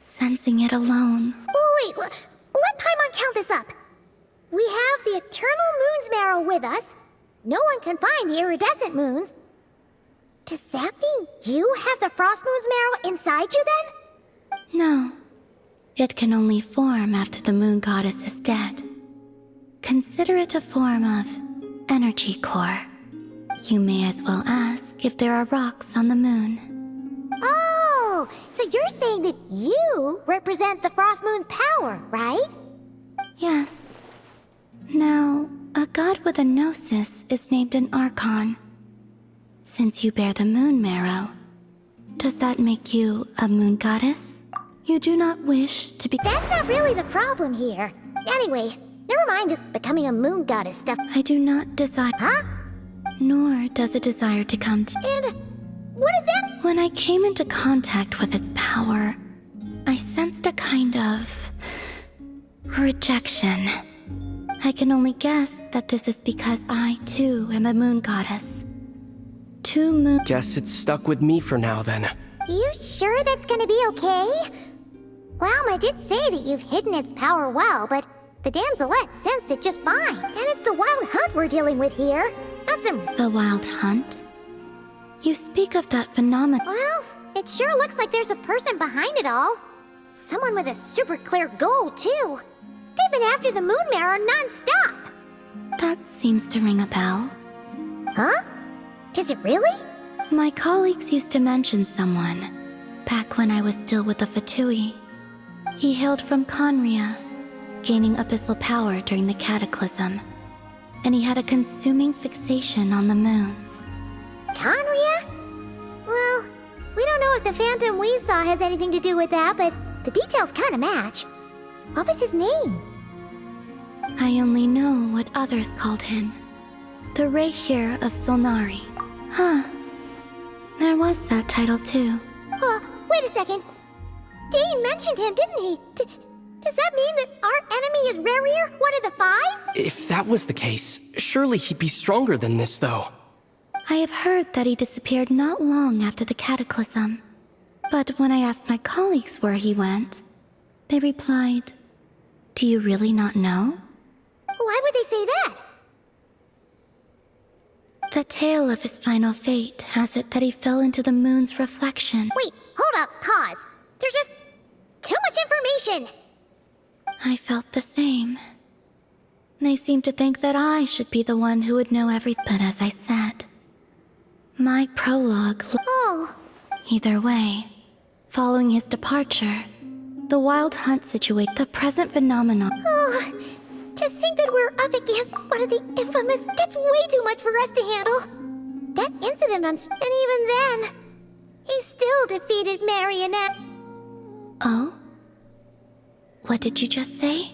Sensing it alone. Oh, wait, let Paimon count this up. We have the Eternal Moon's Marrow with us. No one can find the iridescent moons. Does that mean you have the Frost Moon's Marrow inside you then? No. It can only form after the moon goddess is dead. Consider it a form of energy core. You may as well ask if there are rocks on the moon. Oh, so you're saying that you represent the Frost Moon's power, right? Yes. Now, a god with a gnosis is named an Archon. Since you bear the moon marrow, does that make you a moon goddess? You do not wish to be— That's not really the problem here. Anyway, never mind this becoming a moon goddess stuff. I do not desire— Huh? Nor does it desire to come to— And what is that? When I came into contact with its power, I sensed a kind of rejection. I can only guess that this is because I, too, am a moon goddess. 2 moon— Guess it's stuck with me for now, then. You sure that's gonna be okay? Lama did say that you've hidden its power well, but the damselette sensed it just fine. And it's the wild hunt we're dealing with here. Not some— The wild hunt? You speak of that phenomenon— Well, it sure looks like there's a person behind it all. Someone with a super clear goal, too. They've been after the moon marrow non-stop. That seems to ring a bell. Huh? Does it really? My colleagues used to mention someone, back when I was still with the Fatui. He hailed from Conria, gaining abyssal power during the Cataclysm, and he had a consuming fixation on the moons. Conria? Well, we don't know if the phantom we saw has anything to do with that, but the details kind of match. What was his name? I only know what others called him. The Rehir of Solnari. Huh. There was that title, too. Wait a second. Dane mentioned him, didn't he? Does that mean that our enemy is Rerir, one of the 5? If that was the case, surely he'd be stronger than this, though. I have heard that he disappeared not long after the Cataclysm. But when I asked my colleagues where he went, they replied, "Do you really not know?" Why would they say that? The tale of his final fate has it that he fell into the moon's reflection. Wait, hold up, pause. There's just too much information. I felt the same. They seemed to think that I should be the one who would know everything. But as I said, my prologue. Oh. Either way, following his departure, the Wild Hunt situation, the present phenomenon. Oh, to think that we're up against one of the infamous. That's way too much for us to handle. That incident and even then, he still defeated Marionette. Oh? What did you just say?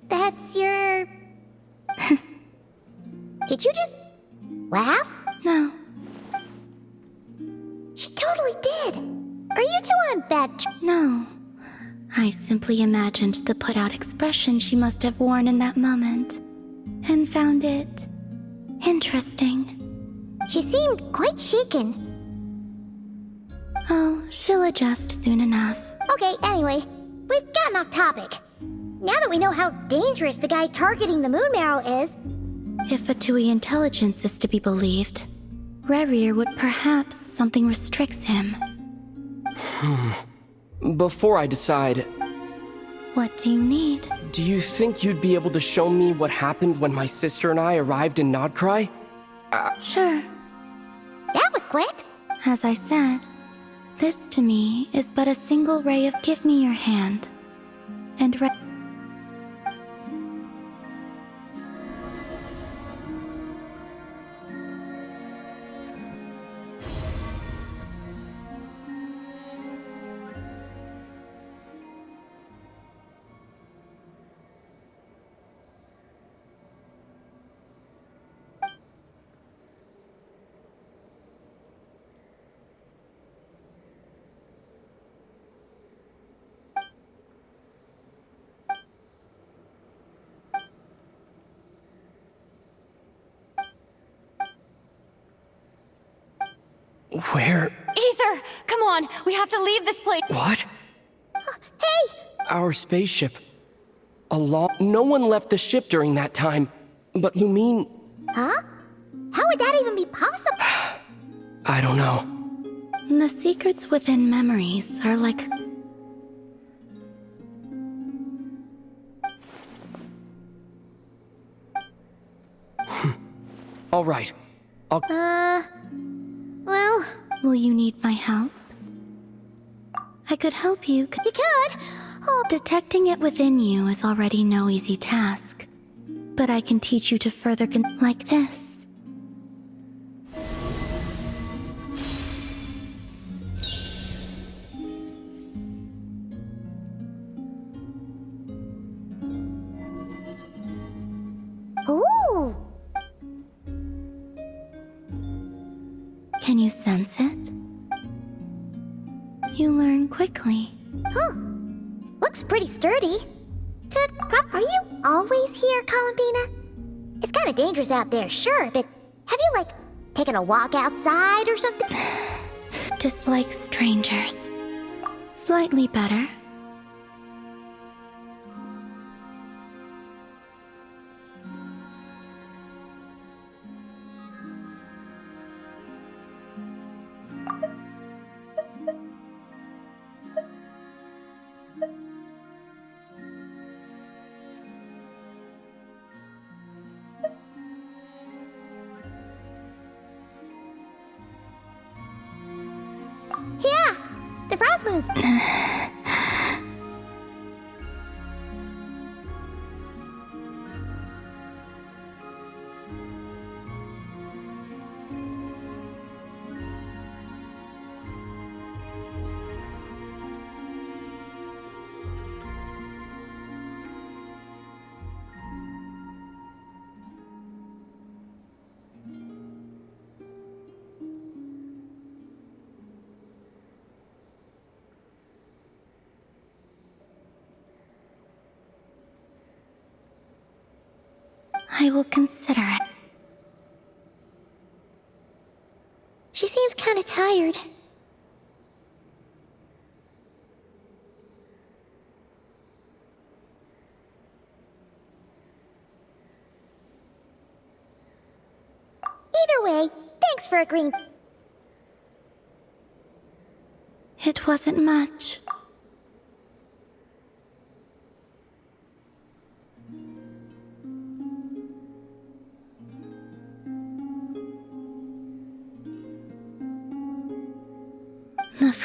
That's your... Did you just laugh? No. She totally did. Are you two on bad No. I simply imagined the put-out expression she must have worn in that moment, and found it interesting. She seemed quite shaken. Oh, she'll adjust soon enough. Okay, anyway, we've gotten off topic. Now that we know how dangerous the guy targeting the moon marrow is... If Fatui intelligence is to be believed, Rerir would perhaps something restricts him. Before I decide... What do you need? Do you think you'd be able to show me what happened when my sister and I arrived in Nodcry? Sure. That was quick. As I said, this to me is but a single ray of give me your hand. And Where? Ether! Come on! We have to leave this place! What? Hey! Our spaceship. No one left the ship during that time. But you mean... Huh? How would that even be possible? I don't know. the secrets within memories are like... All right. Well... Will you need my help? I could help you. You could? Oh. Detecting it within you is already no easy task. But I can teach you to further like this. Ooh! Can you sense it? You learn quickly. Huh. Looks pretty sturdy. Are you always here, Columbina? It's kind of dangerous out there, sure, but have you, like, taken a walk outside or something? Dislike strangers. Slightly better. Yeah, the frost moon's... I will consider it. She seems kind of tired. Either way, thanks for agreeing. It wasn't much.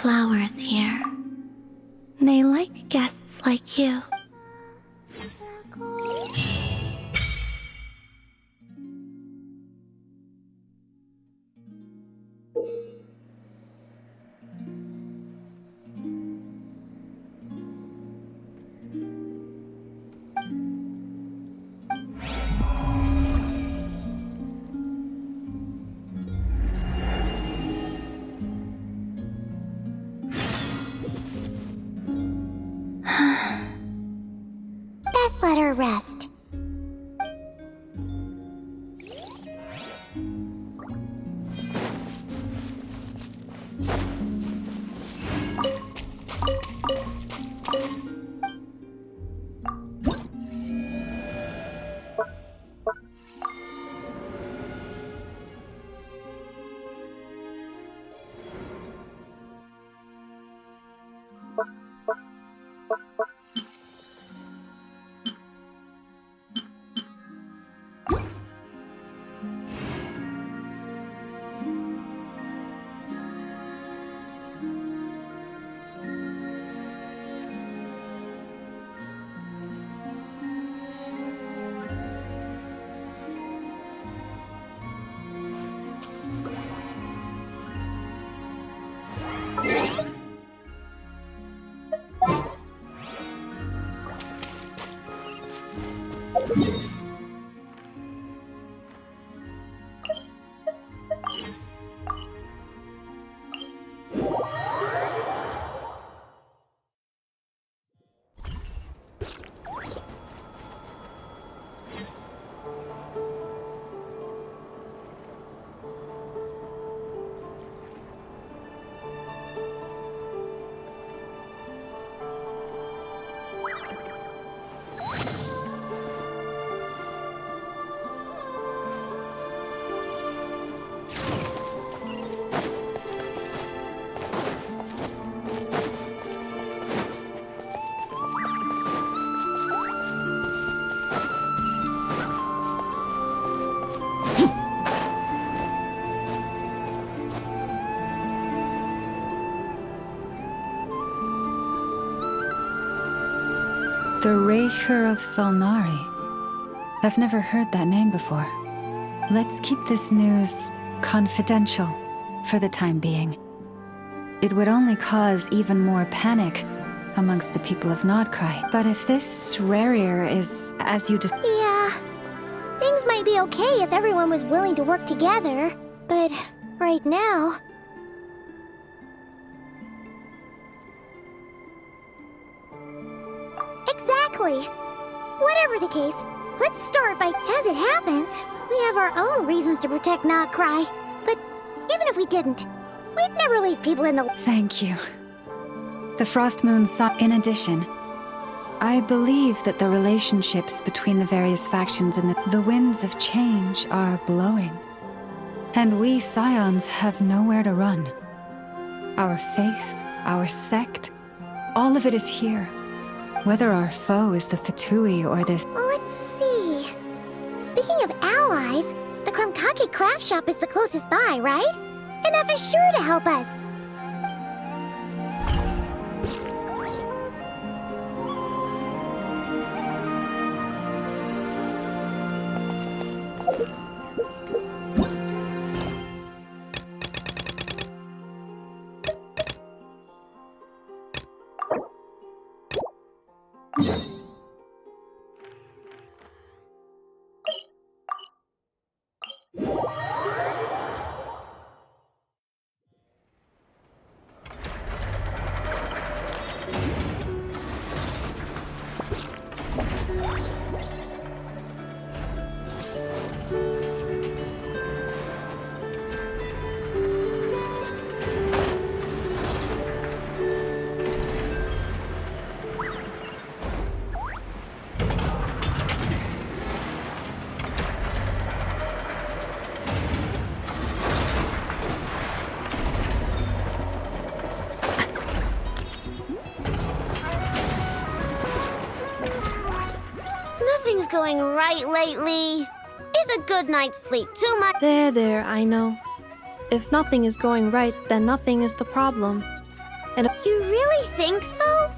flowers here. They like guests like you. Best let her rest. The Raker of Solnari. I've never heard that name before. Let's keep this news confidential for the time being. It would only cause even more panic amongst the people of Nodcry. But if this Rarier is, as you just— Yeah, things might be okay if everyone was willing to work together, but right now... Exactly. Whatever the case, let's start by, as it happens, we have our own reasons to protect Nodcry. But even if we didn't, we'd never leave people in the— Thank you. The Frost Moon saw— In addition, I believe that the relationships between the various factions in the winds of change are blowing. And we Scions have nowhere to run. Our faith, our sect, all of it is here. Whether our foe is the Fatui or this— Let's see... Speaking of allies, the Krumkake craft shop is the closest by, right? And F is sure to help us. Nothing's going right lately. Is a good night's sleep too much? There, I know. If nothing is going right, then nothing is the problem. You really think so?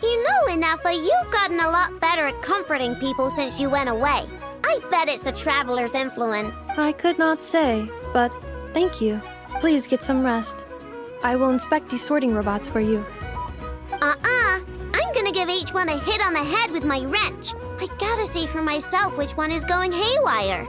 You know, Inafa, you've gotten a lot better at comforting people since you went away. I bet it's the Traveler's influence. I could not say, but thank you. Please get some rest. I will inspect these sorting robots for you. I'm gonna give each one a hit on the head with my wrench. I gotta see for myself which one is going haywire.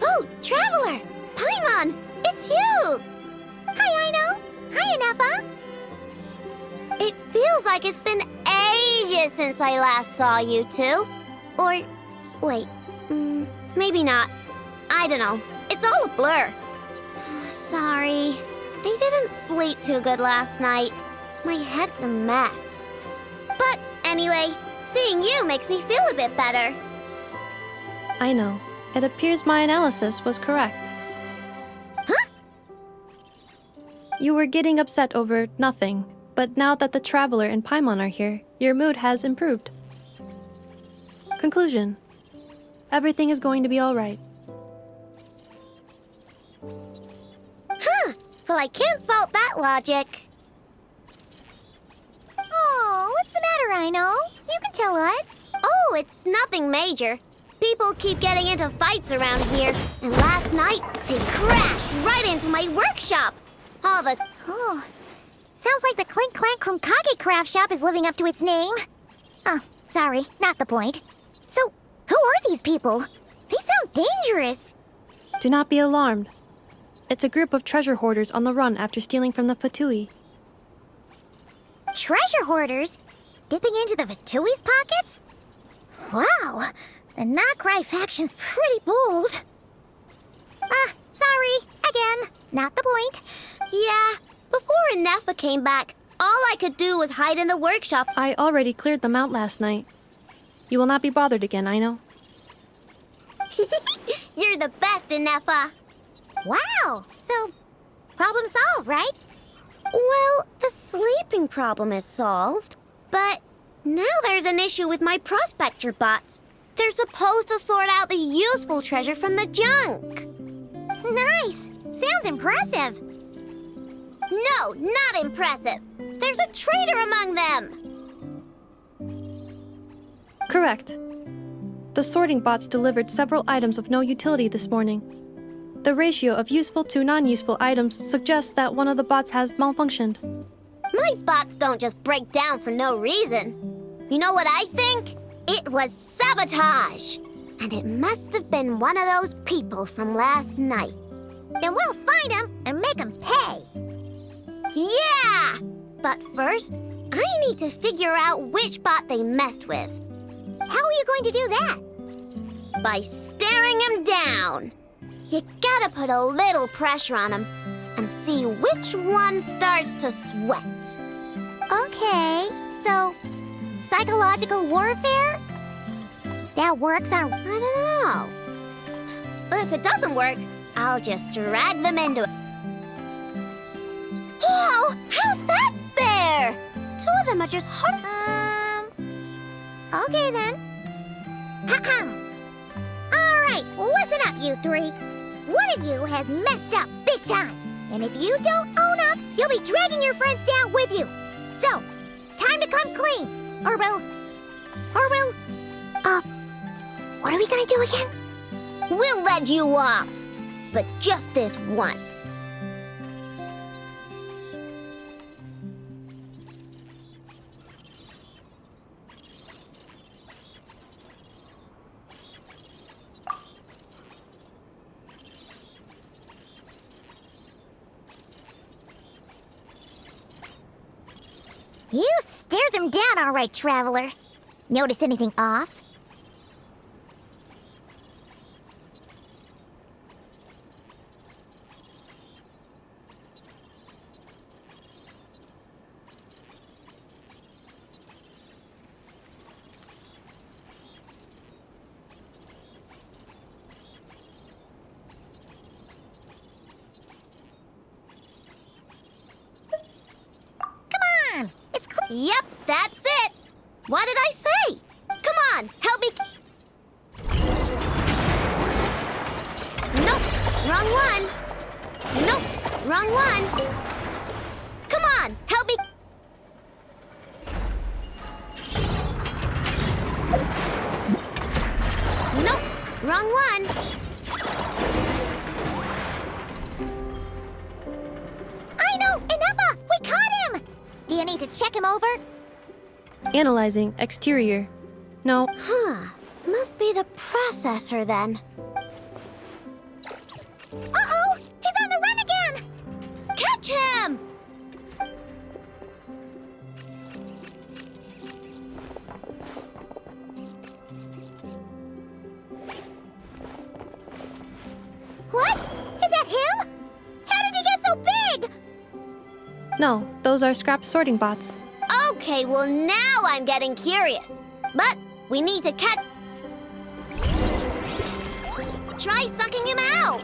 Oh, Traveler! Paimon! It's you! Hi, Aino! Hi, Inafa! It feels like it's been ages since I last saw you two. Or, wait, maybe not. I don't know. It's all a blur. Sorry. I didn't sleep too good last night. My head's a mess. But anyway, seeing you makes me feel a bit better. I know. It appears my analysis was correct. Huh? You were getting upset over nothing, but now that the Traveler and Paimon are here, your mood has improved. Conclusion. Everything is going to be alright. Huh. Well, I can't fault that logic. Oh, what's the matter, Aino? You can tell us. Oh, it's nothing major. People keep getting into fights around here, and last night they crashed right into my workshop. All the... Oh, sounds like the Clink Clank Krumkage craft shop is living up to its name. Oh, sorry, not the point. So, who are these people? They sound dangerous. Do not be alarmed. It's a group of treasure hoarders on the run after stealing from the Fatui. Treasure hoarders? Dipping into the Vatui's pockets? Wow, the Nokrai faction's pretty bold. Sorry, again, not the point. Yeah, before Inafa came back, all I could do was hide in the workshop. I already cleared them out last night. You will not be bothered again, I know. You're the best, Inafa. Wow, so problem solved, right? Well, the sleeping problem is solved, but now there's an issue with my prospector bots. They're supposed to sort out the useful treasure from the junk. Nice! Sounds impressive. No, not impressive. There's a traitor among them. Correct. The sorting bots delivered several items of no utility this morning. The ratio of useful to non-useful items suggests that one of the bots has malfunctioned. My bots don't just break down for no reason. You know what I think? It was sabotage. And it must have been one of those people from last night. Then we'll find them and make them pay. Yeah! But first, I need to figure out which bot they messed with. How are you going to do that? By staring him down. You gotta put a little pressure on him and see which one starts to sweat. Okay, so psychological warfare? That works on... I don't know. If it doesn't work, I'll just drag them into it. Whoa! How's that fair? Two of them are just hard. Okay then. All right, listen up, you three. One of you has messed up big time. And if you don't own up, you'll be dragging your friends down with you. So, time to come clean. Or we'll... what are we gonna do again? We'll let you off. But just this once. You stared them down all right, Traveler. Notice anything off? Yep, that's it. What did I say? Come on, help me. Nope, wrong one. Nope, wrong one. Come on, help me. Nope, wrong one. I know, Ineppa! We caught him! Do you need to check him over? Analyzing exterior. No. Huh. Must be the processor then. Uh-oh! He's on the run again! Catch him! What? Is that him? How did he get so big? No, those are scrap sorting bots. Okay, well now I'm getting curious. But we need to catch... Try sucking him out!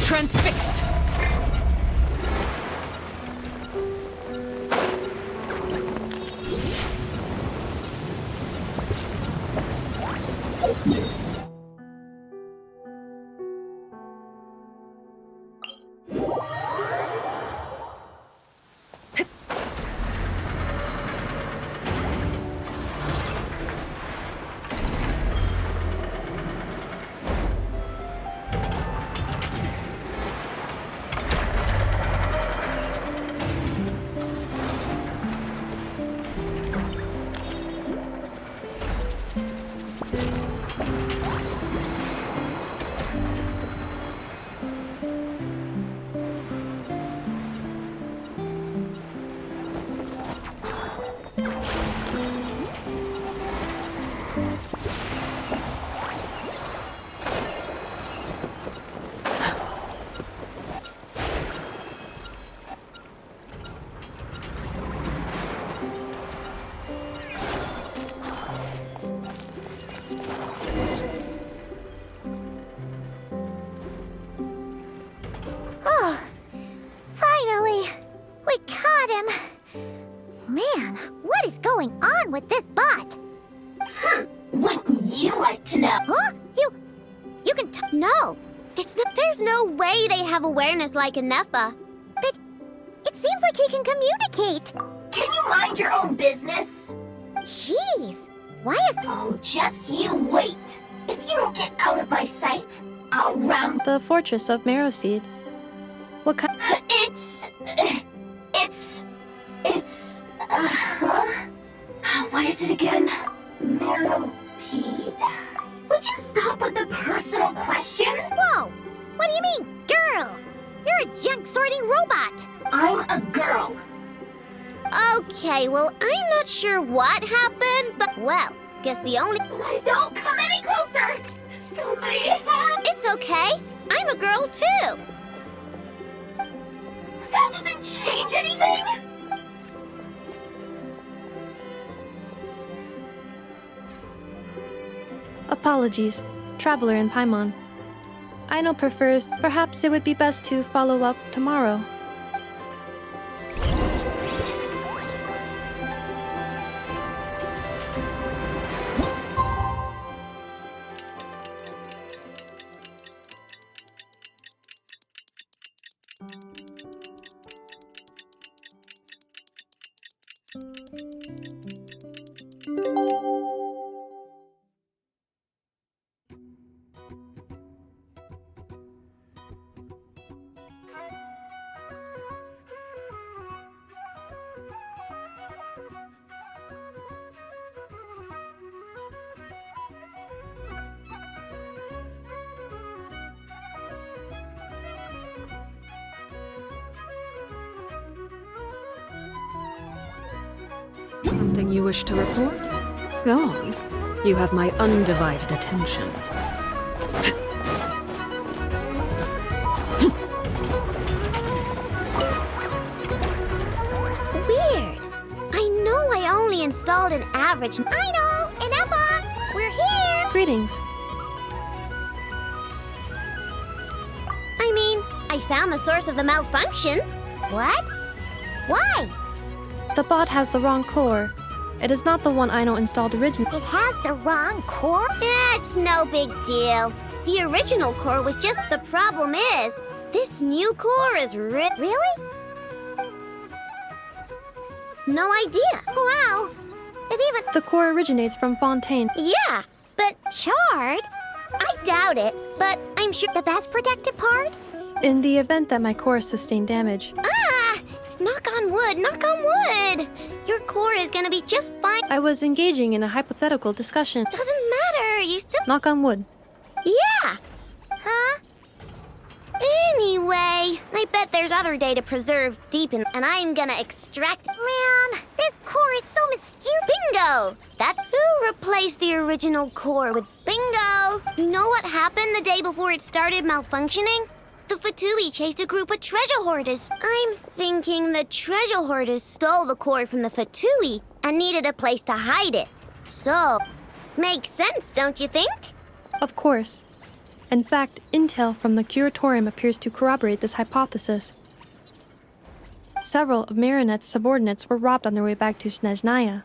Transfixed! Oh, finally! We caught him! Man, what is going on with this bot? Wouldn't you like to know? Huh? You can No, it's not. There's no way they have awareness like Ineppa. But it seems like he can communicate. Can you mind your own business? Jeez, why is... Oh, just you wait. If you don't get out of my sight around. The fortress of Marrowseed. What kind? What is it again? Marrowpeed. Would you stop with the personal questions? Whoa! What do you mean, girl? You're a junk sorting robot. I'm a girl. Okay, well, I'm not sure what happened, but, well, guess the only... Don't come any closer! Somebody help! It's okay. I'm a girl, too. That doesn't change anything! Apologies, Traveler in Paimon. Aino prefers perhaps it would be best to follow up tomorrow. Something you wish to report? Go on. You have my undivided attention. Weird. I know I only installed an average... I know! And Emma! We're here! Greetings. I mean, I found the source of the malfunction. What? Why? The bot has the wrong core. It is not the one Aino installed originally. It has the wrong core? It's no big deal. The original core was just... The problem is, this new core is Really? No idea. Wow! It even... The core originates from Fontaine. Yeah, but... Charred? I doubt it, but I'm sure... The best protected part? In the event that my core sustained damage. Ah! Knock on wood, knock on wood! Your core is gonna be just fine. I was engaging in a hypothetical discussion. Doesn't matter, you still... Knock on wood. Yeah! Huh? Anyway, I bet there's other data preserved deep in... And I'm gonna extract... Man, this core is so mysterious. Bingo! That who replaced the original core with bingo? You know what happened the day before it started malfunctioning? The Fatui chased a group of treasure hoarders. I'm thinking the treasure hoarders stole the core from the Fatui and needed a place to hide it. So, makes sense, don't you think? Of course. In fact, intel from the Curatorium appears to corroborate this hypothesis. Several of Marinette's subordinates were robbed on their way back to Snezhnaya.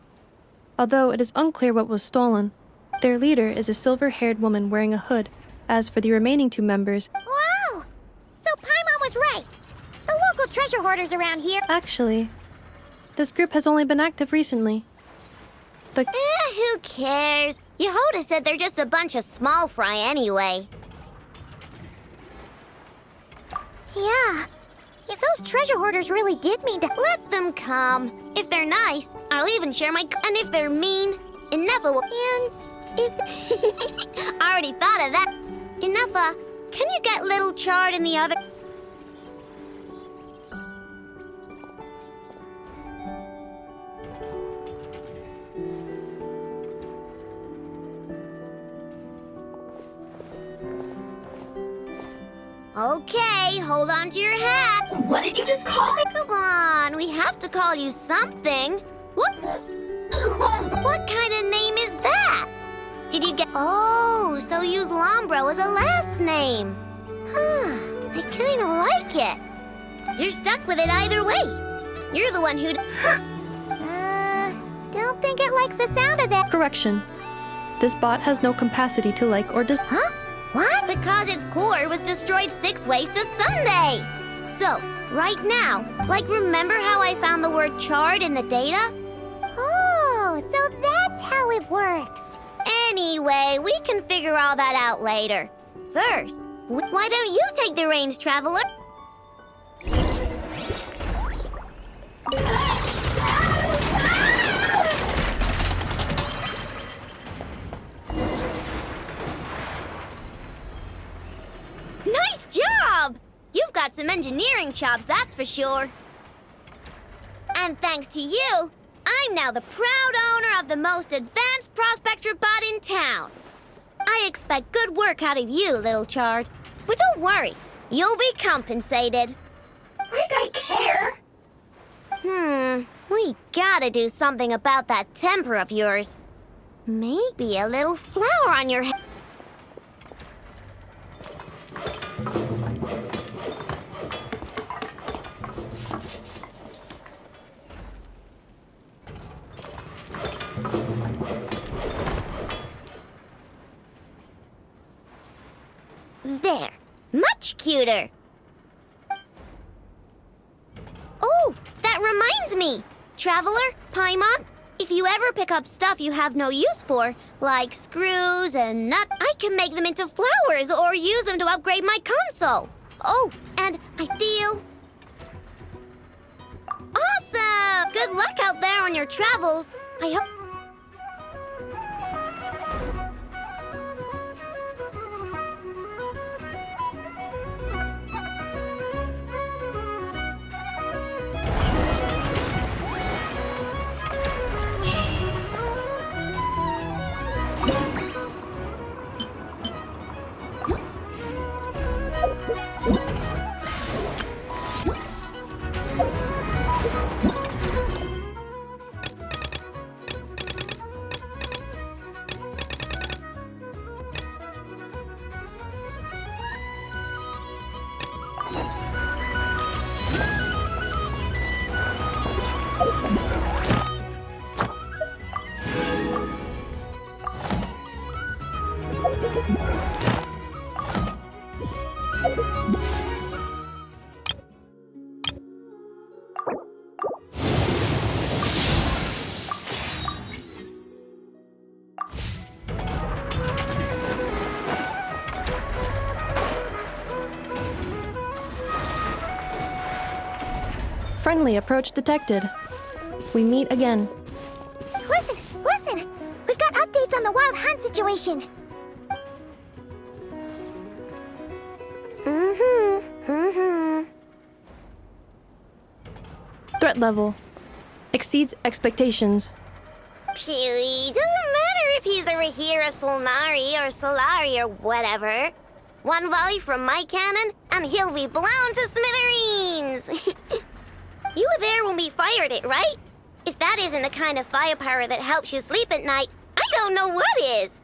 Although it is unclear what was stolen, their leader is a silver-haired woman wearing a hood. As for the remaining two members... Wow! So Paimon was right. The local treasure hoarders around here... Actually, this group has only been active recently. Who cares? Yehoda said they're just a bunch of small fry anyway. Yeah. If those treasure hoarders really did mean to... Let them come. If they're nice, I'll even share my... And if they're mean, Ineffa will... And if... I already thought of that. Ineffa, can you get Little Chard and the other... Okay, hold on to your hat. What did you just call me? Come on, we have to call you something. What? What kind of name is that? Did you get... Oh, so use Lombro as a last name. Huh, I kind of like it. You're stuck with it either way. You're the one who... Don't think it likes the sound of that. Correction. This bot has no capacity to like or dis... Huh? What? Because its core was destroyed 6 ways to Sunday. So, right now, like remember how I found the word charred in the data? Oh, so that's how it works. Anyway, we can figure all that out later. First, why don't you take the reins, Traveler? Nice job! You've got some engineering chops, that's for sure. And thanks to you, I'm now the proud owner of the most advanced prospector bot in town. I expect good work out of you, little Chard. But don't worry, you'll be compensated. Like I care! We gotta do something about that temper of yours. Maybe a little flour on your head. There. Much cuter. Oh, that reminds me. Traveler, Paimon, if you ever pick up stuff you have no use for, like screws and nuts, I can make them into flowers or use them to upgrade my console. Oh, and ideal. Awesome! Good luck out there on your travels. I hope... Friendly approach detected. We meet again. Listen! We've got updates on the wild hunt situation. Threat level exceeds expectations. Pewy, doesn't matter if he's the Rahira Solnari or Solari or whatever. One volley from my cannon, and he'll be blown to smithereens! You were there when we fired it, right? If that isn't the kind of firepower that helps you sleep at night, I don't know what is!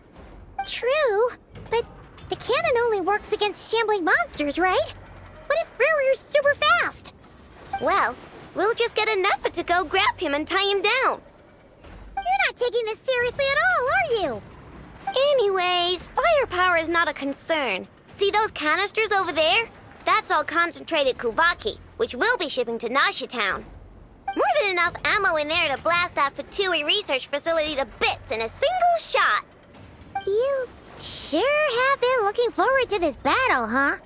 True, but the cannon only works against shambling monsters, right? What if Rarir's super fast? Well, we'll just get an effort to go grab him and tie him down. You're not taking this seriously at all, are you? Anyways, firepower is not a concern. See those canisters over there? That's all concentrated Kuvaki, which we'll be shipping to Nasha Town. More than enough ammo in there to blast that Fatui research facility to bits in a single shot. You sure have been looking forward to this battle, huh?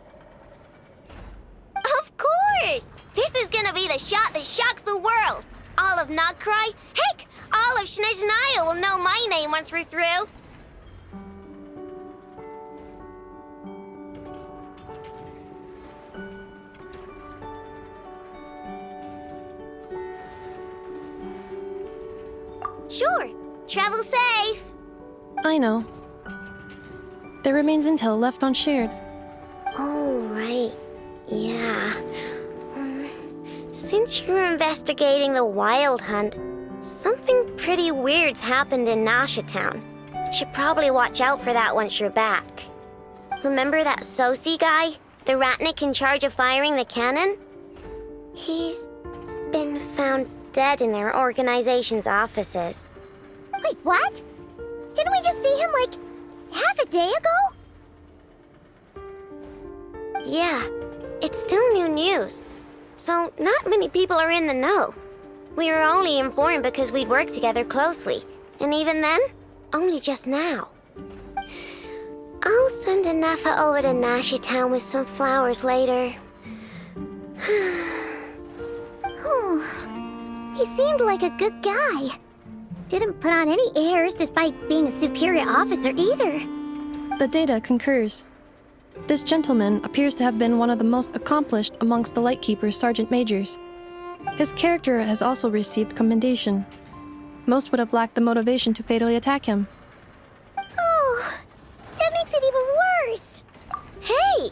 Of course! This is gonna be the shot that shocks the world. All of Nagkrai, heck, all of Snezhnaya will know my name once we're through. Sure. Travel safe. I know. There remains intel left unshared. Oh, right. Yeah. Since you're investigating the Wild Hunt, something pretty weird's happened in Nasha Town. Should probably watch out for that once you're back. Remember that Sosi guy? The Ratnik in charge of firing the cannon? He's been found dead in their organization's offices. Wait, what? Didn't we just see him, like, half a day ago? Yeah, it's still new news. So not many people are in the know. We were only informed because we'd worked together closely. And even then, only just now. Also send Anafa over to Nashi Town with some flowers later. He seemed like a good guy. Didn't put on any airs despite being a superior officer either. The data concurs. This gentleman appears to have been one of the most accomplished amongst the Lightkeeper's sergeant majors. His character has also received commendation. Most would have lacked the motivation to fatally attack him. Oh, that makes it even worse. Hey!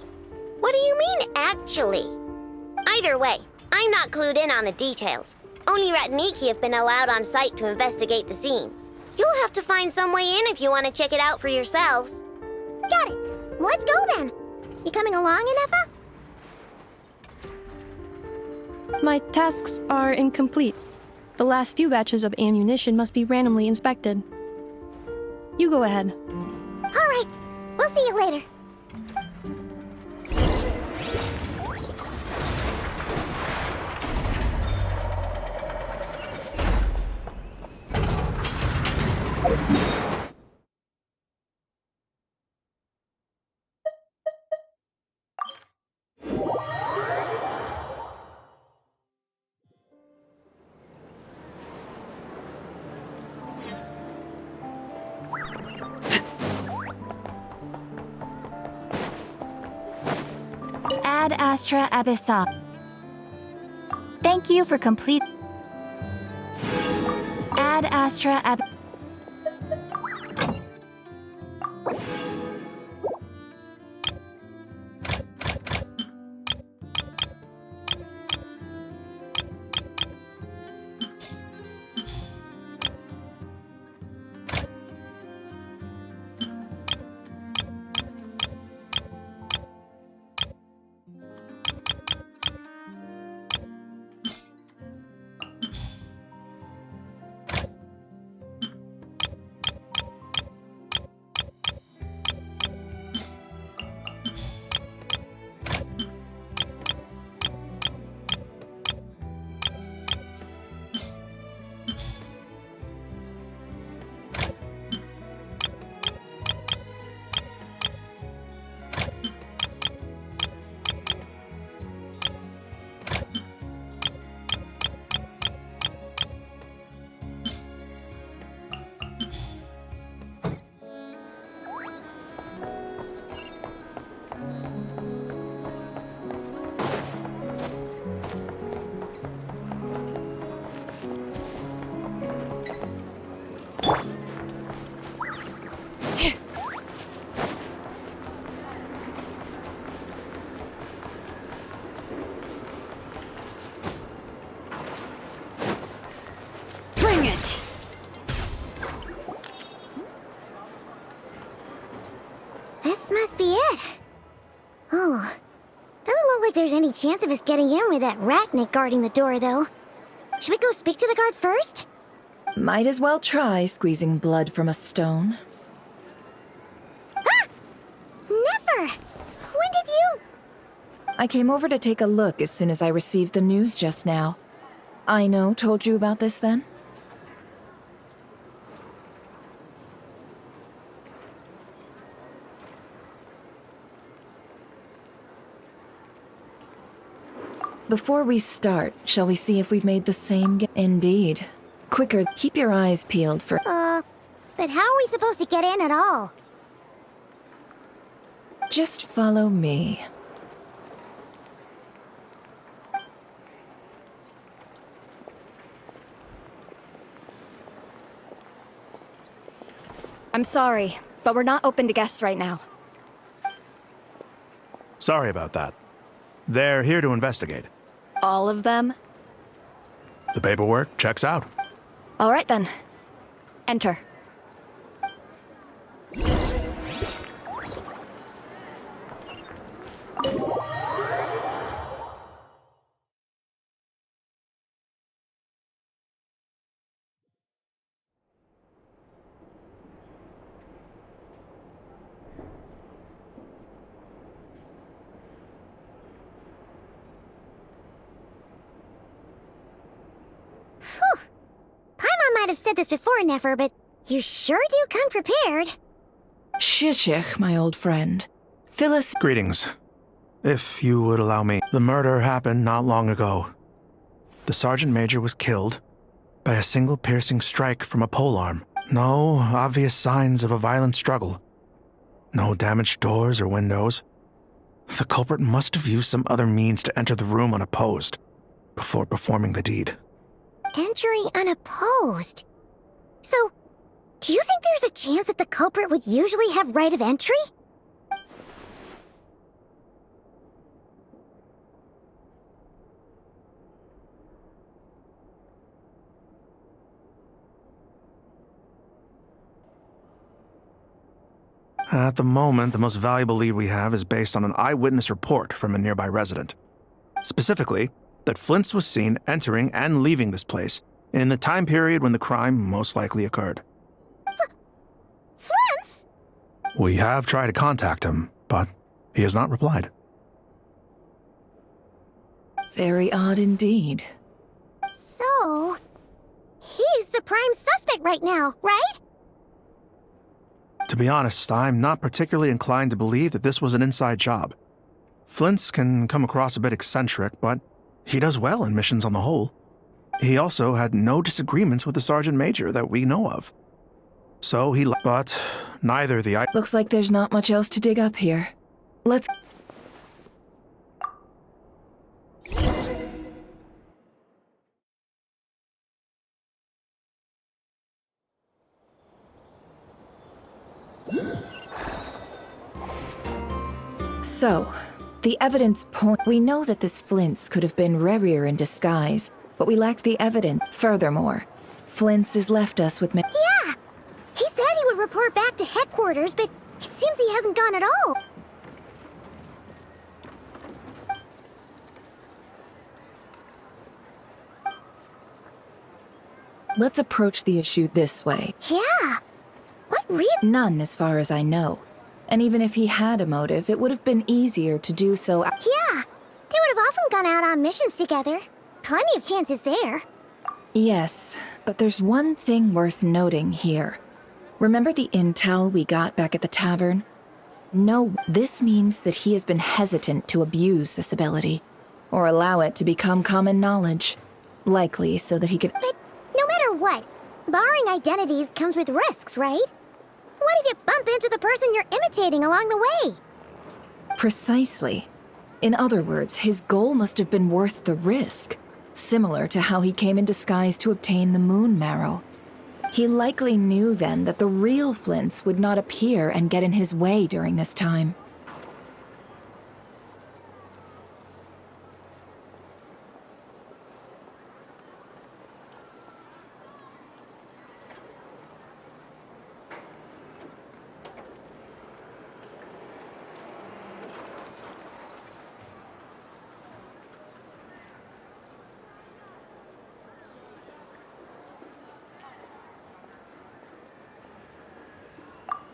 What do you mean, actually? Either way, I'm not clued in on the details. Only Ratniki have been allowed on site to investigate the scene. You'll have to find some way in if you want to check it out for yourselves. Got it. Let's go then. You coming along, Anafa? My tasks are incomplete. The last few batches of ammunition must be randomly inspected. You go ahead. All right. We'll see you later. Ad Astra Abyssal. Thank you for complete. Ad Astra Ab. This must be it. Oh, doesn't look like there's any chance of us getting in with that Ratnik guarding the door, though. Should we go speak to the guard first? Might as well try squeezing blood from a stone. Ah! Never! When did you... I came over to take a look as soon as I received the news just now. Aino told you about this then? Before we start, shall we see if we've made the same Indeed. Quicker, keep your eyes peeled for— but how are we supposed to get in at all? Just follow me. I'm sorry, but we're not open to guests right now. Sorry about that. They're here to investigate. All of them? The paperwork checks out. All right then. Enter. Might have said this before, Nefer, but you sure do come prepared. Shishich, my old friend. Phyllis. Greetings. If you would allow me, the murder happened not long ago. The Sergeant Major was killed by a single piercing strike from a polearm. No obvious signs of a violent struggle. No damaged doors or windows. The culprit must have used some other means to enter the room unopposed before performing the deed. Entering unopposed? So, do you think there's a chance that the culprit would usually have right of entry? At the moment, the most valuable lead we have is based on an eyewitness report from a nearby resident. Specifically, that Flint's was seen entering and leaving this place in the time period when the crime most likely occurred. Flint's? We have tried to contact him, but he has not replied. Very odd indeed. So, he's the prime suspect right now, right? To be honest, I'm not particularly inclined to believe that this was an inside job. Flint's can come across a bit eccentric, but he does well in missions on the whole. He also had no disagreements with the Sergeant Major that we know of. So but neither the Looks like there's not much else to dig up here. Let's... So, the evidence point. We know that this Flint's could have been Rerir in disguise, but we lack the evidence. Furthermore, Flint's has left us with... Yeah! He said he would report back to headquarters, but it seems he hasn't gone at all. Let's approach the issue this way. Yeah! What reason? None, as far as I know. And even if he had a motive, it would have been easier to do so. Yeah! They would have often gone out on missions together. Plenty of chances there. Yes, but there's one thing worth noting here. Remember the intel we got back at the tavern? No, this means that he has been hesitant to abuse this ability, or allow it to become common knowledge. Likely so that he could... But no matter what, borrowing identities comes with risks, right? What if you bump into the person you're imitating along the way? Precisely. In other words, his goal must have been worth the risk, similar to how he came in disguise to obtain the moon marrow. He likely knew then that the real Flint's would not appear and get in his way during this time.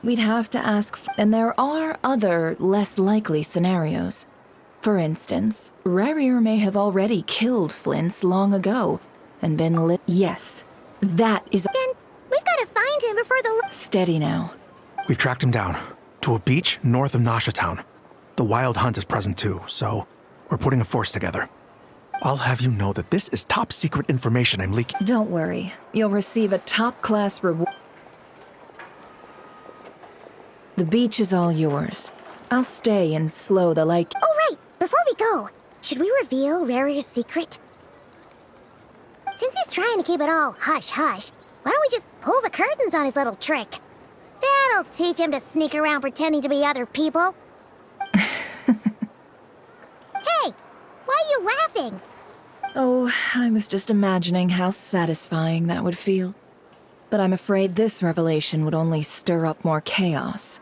We'd have to ask, and there are other, less likely scenarios. For instance, Rerir may have already killed Flint's long ago, and been lit. Yes, that is. Then we've got to find him before the. Steady now. We've tracked him down to a beach north of Nasha Town. The Wild Hunt is present too, so we're putting a force together. I'll have you know that this is top secret information I'm leaking. Don't worry, you'll receive a top-class reward. The beach is all yours. I'll stay and slow the light. Oh, right! Before we go, should we reveal Rarir's secret? Since he's trying to keep it all hush-hush, why don't we just pull the curtains on his little trick? That'll teach him to sneak around pretending to be other people. Hey! Why are you laughing? Oh, I was just imagining how satisfying that would feel. But I'm afraid this revelation would only stir up more chaos.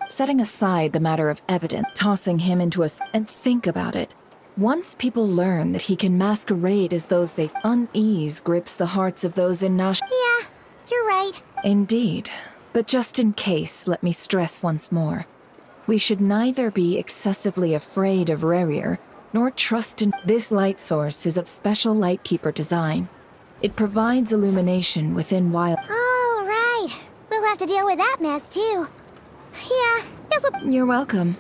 Setting aside the matter of evidence, tossing him into and think about it. Once people learn that he can masquerade as those they unease grips the hearts of those in Nash. Yeah, you're right. Indeed. But just in case, let me stress once more. We should neither be excessively afraid of Rerir, nor trust in... This light source is of special Lightkeeper design. It provides illumination within wild... Oh, right. We'll have to deal with that mess, too. Yeah, this'll... You're welcome.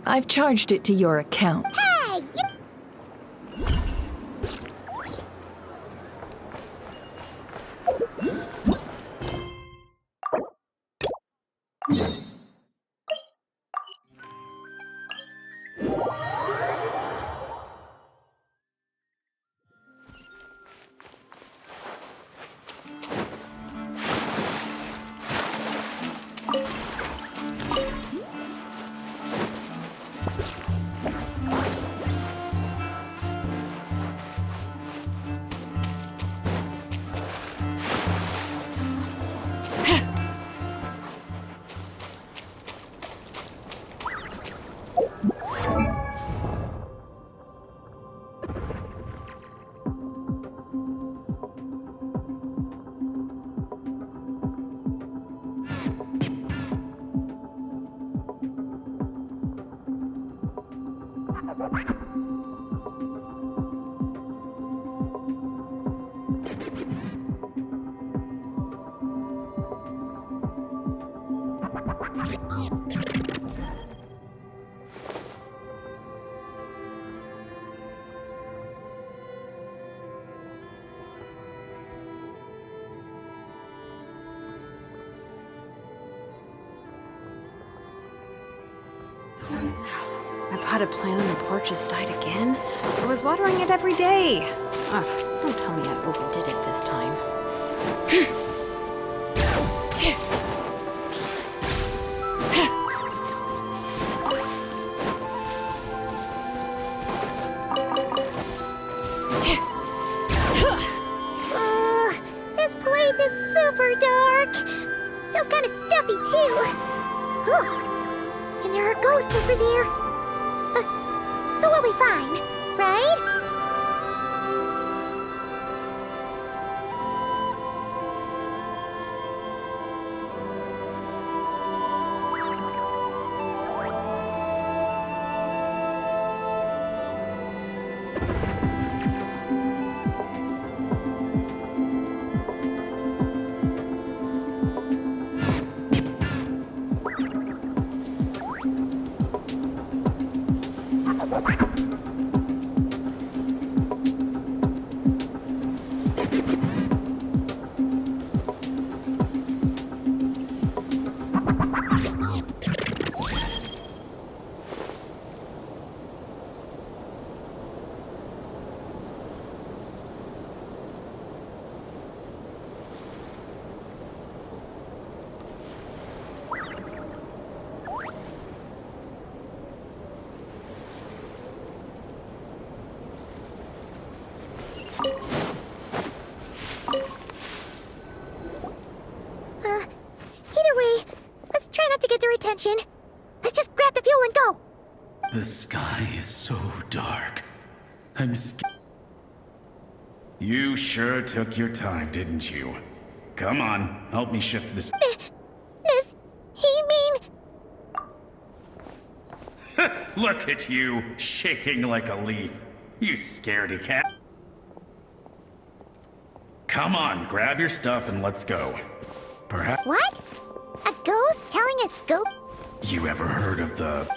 I've charged it to your account. Hey! My potted plant on the porch has died again. I was watering it every day. Ugh, don't tell me I overdid it this time. This place is super dark. Feels kind of stuffy too. And there are ghosts over there. But we'll be fine, right? Either way, let's try not to get their attention. Let's just grab the fuel and go. The sky is so dark. I'm scared. You sure took your time, didn't you? Come on, help me shift this. Does he mean... Look at you, shaking like a leaf. You scaredy cat. Come on, grab your stuff and let's go. Perhaps. What? A ghost telling us go? You ever heard of the...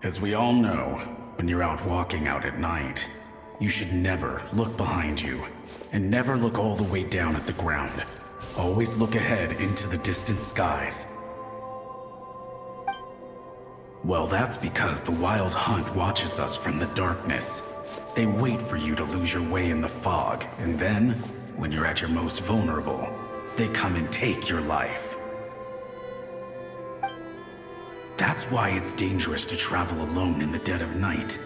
As we all know, when you're out walking out at night, you should never look behind you, and never look all the way down at the ground. Always look ahead into the distant skies. Well, that's because the Wild Hunt watches us from the darkness. They wait for you to lose your way in the fog, and then, when you're at your most vulnerable, they come and take your life. That's why it's dangerous to travel alone in the dead of night.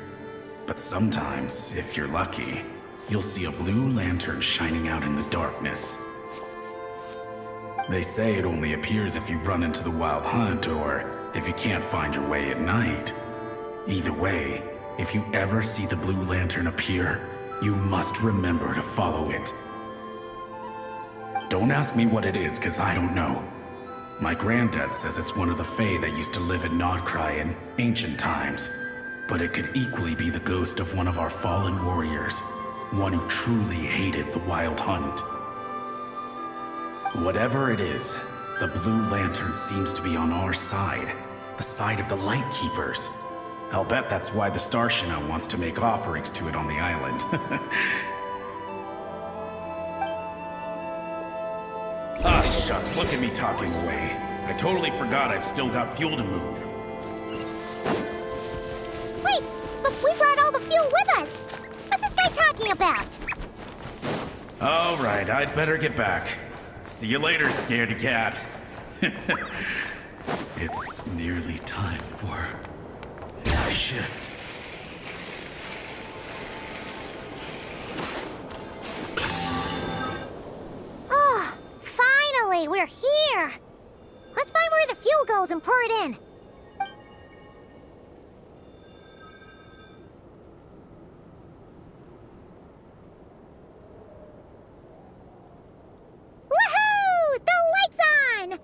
But sometimes, if you're lucky, you'll see a blue lantern shining out in the darkness. They say it only appears if you've run into the Wild Hunt or if you can't find your way at night. Either way, if you ever see the blue lantern appear, you must remember to follow it. Don't ask me what it is, because I don't know. My granddad says it's one of the Fae that used to live in Nodcry in ancient times, but it could equally be the ghost of one of our fallen warriors, one who truly hated the Wild Hunt. Whatever it is, the blue lantern seems to be on our side, The site of the Lightkeepers. I'll bet that's why the Starshina wants to make offerings to it on the island. Ah, shucks, look at me talking away. I totally forgot I've still got fuel to move. Wait, but we brought all the fuel with us. What's this guy talking about? All right, I'd better get back. See you later, scaredy cat. It's nearly time for a shift. Oh, finally, we're here. Let's find where the fuel goes and pour it in. Woohoo! The light's on!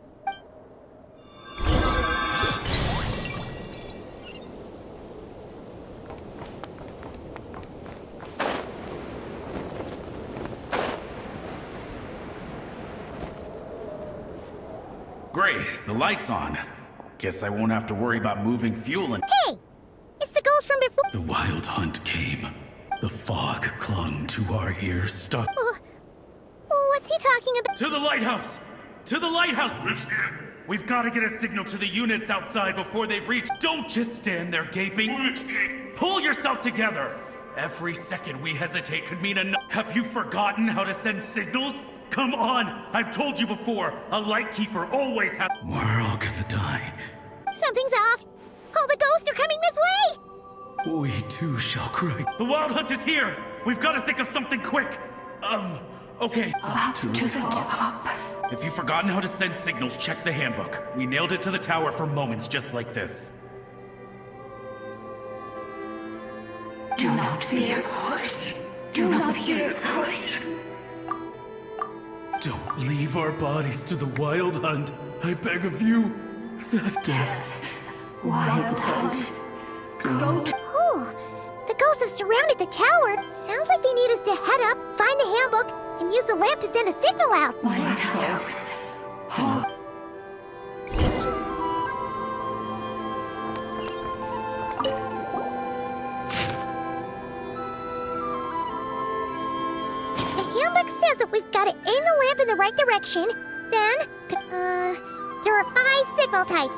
Great, the light's on. Guess I won't have to worry about moving fuel and— Hey! It's the ghost from before. The wild hunt came. The fog clung to our ears. What's he talking about? To the lighthouse! To the lighthouse! We've got to get a signal to the units outside before they reach. Don't just stand there gaping. Pull yourself together! Every second we hesitate could mean a— Have you forgotten how to send signals? Come on! I've told you before, a Lightkeeper always has— We're all gonna die. Something's off. All the ghosts are coming this way. We too shall cry. The wild hunt is here! We've got to think of something quick! Okay. Up to the top. If you've forgotten how to send signals, check the handbook. We nailed it to the tower for moments just like this. Do not fear. Do not fear. Don't leave our bodies to the wild hunt. I beg of you. That death. Wild hunt. Goat. Oh, the ghosts have surrounded the tower. Sounds like they need us to head up, find the handbook, and use the lamp to send a signal out. Lighthouse. Oh. The handbook says that we've got to aim the lamp in the right direction. Then, there are 5 signal types.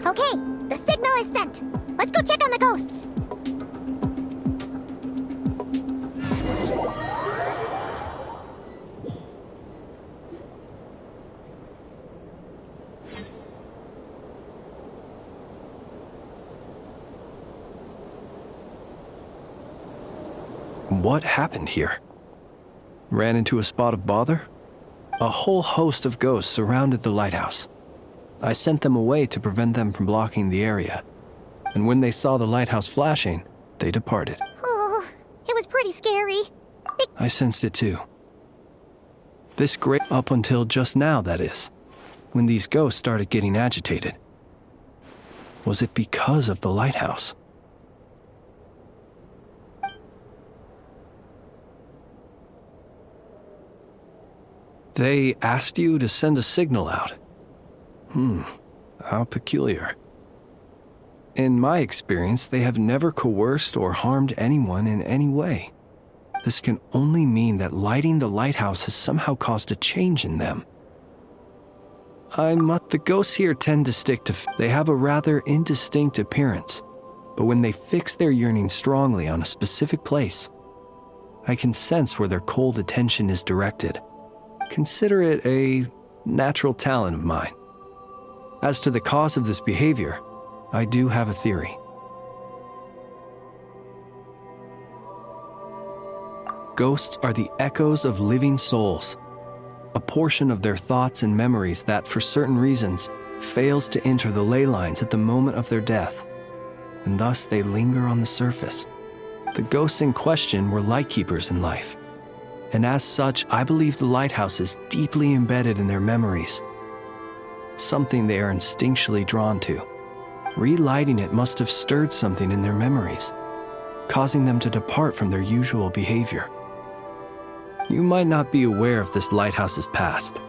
Okay, the signal is sent. Let's go check on the ghosts. What happened here? Ran into a spot of bother? A whole host of ghosts surrounded the lighthouse. I sent them away to prevent them from blocking the area. And when they saw the lighthouse flashing, they departed. Oh, it was pretty scary. I sensed it too. This great up until just now, that is, when these ghosts started getting agitated. Was it because of the lighthouse? They asked you to send a signal out. How peculiar. In my experience, they have never coerced or harmed anyone in any way. This can only mean that lighting the lighthouse has somehow caused a change in them. The ghosts here tend to stick to— They have a rather indistinct appearance, but when they fix their yearning strongly on a specific place, I can sense where their cold attention is directed. Consider it a natural talent of mine. As to the cause of this behavior, I do have a theory. Ghosts are the echoes of living souls, a portion of their thoughts and memories that, for certain reasons, fails to enter the ley lines at the moment of their death. and thus they linger on the surface. The ghosts in question were lightkeepers in life, and as such, I believe the lighthouse is deeply embedded in their memories, something they are instinctually drawn to. Relighting it must have stirred something in their memories, causing them to depart from their usual behavior. You might not be aware of this lighthouse's past,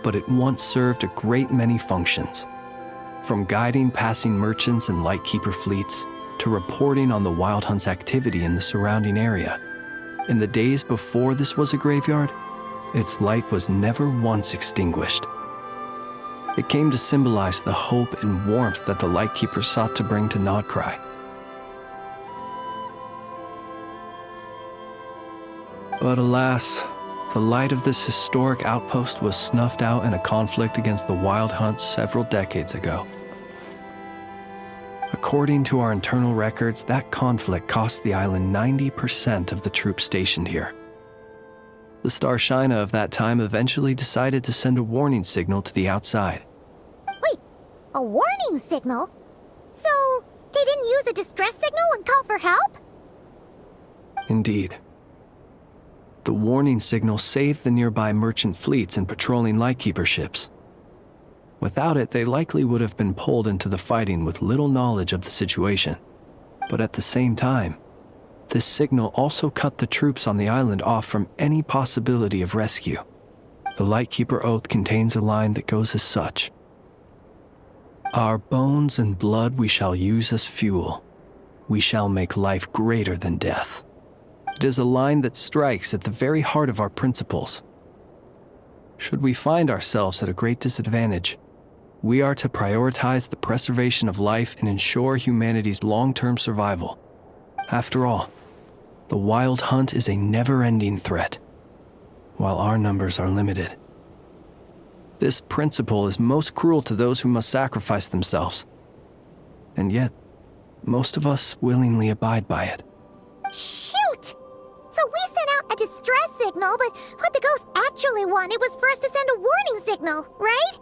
but it once served a great many functions, from guiding passing merchants and lightkeeper fleets to reporting on the Wild Hunt's activity in the surrounding area. In the days before this was a graveyard, its light was never once extinguished. It came to symbolize the hope and warmth that the lightkeepers sought to bring to Nodcry. But alas, the light of this historic outpost was snuffed out in a conflict against the Wild Hunt several decades ago. According to our internal records, that conflict cost the island 90% of the troops stationed here. The Starshina of that time eventually decided to send a warning signal to the outside. Wait, a warning signal? So, they didn't use a distress signal and call for help? Indeed. The warning signal saved the nearby merchant fleets and patrolling lightkeeper ships. Without it, they likely would have been pulled into the fighting with little knowledge of the situation. But at the same time, this signal also cut the troops on the island off from any possibility of rescue. The Lightkeeper Oath contains a line that goes as such: "Our bones and blood we shall use as fuel. We shall make life greater than death." It is a line that strikes at the very heart of our principles. Should we find ourselves at a great disadvantage, we are to prioritize the preservation of life and ensure humanity's long-term survival. After all, the Wild Hunt is a never-ending threat, while our numbers are limited. This principle is most cruel to those who must sacrifice themselves, and yet, most of us willingly abide by it. Shoot! So we sent out a distress signal, but what the ghost actually wanted was for us to send a warning signal, right?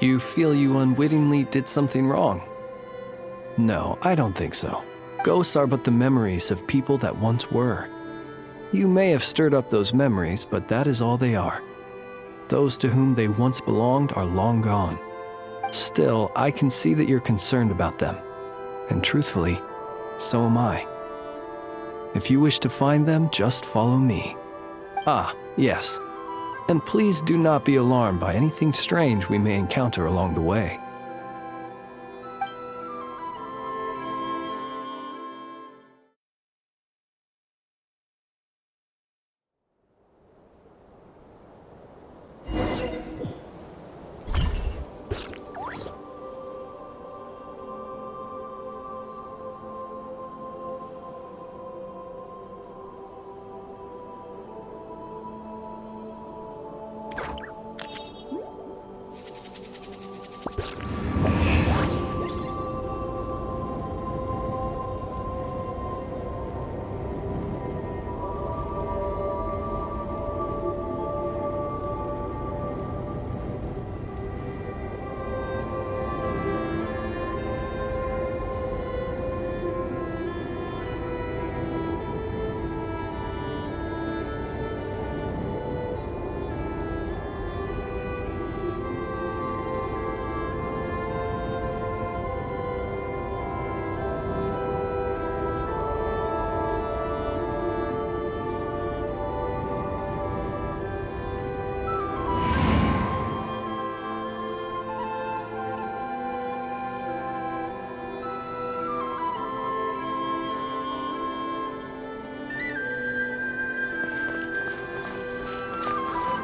You feel you unwittingly did something wrong? No, I don't think so. Ghosts are but the memories of people that once were. You may have stirred up those memories, but that is all they are. Those to whom they once belonged are long gone. Still, I can see that you're concerned about them. And truthfully, so am I. If you wish to find them, just follow me. Ah, yes. And please do not be alarmed by anything strange we may encounter along the way.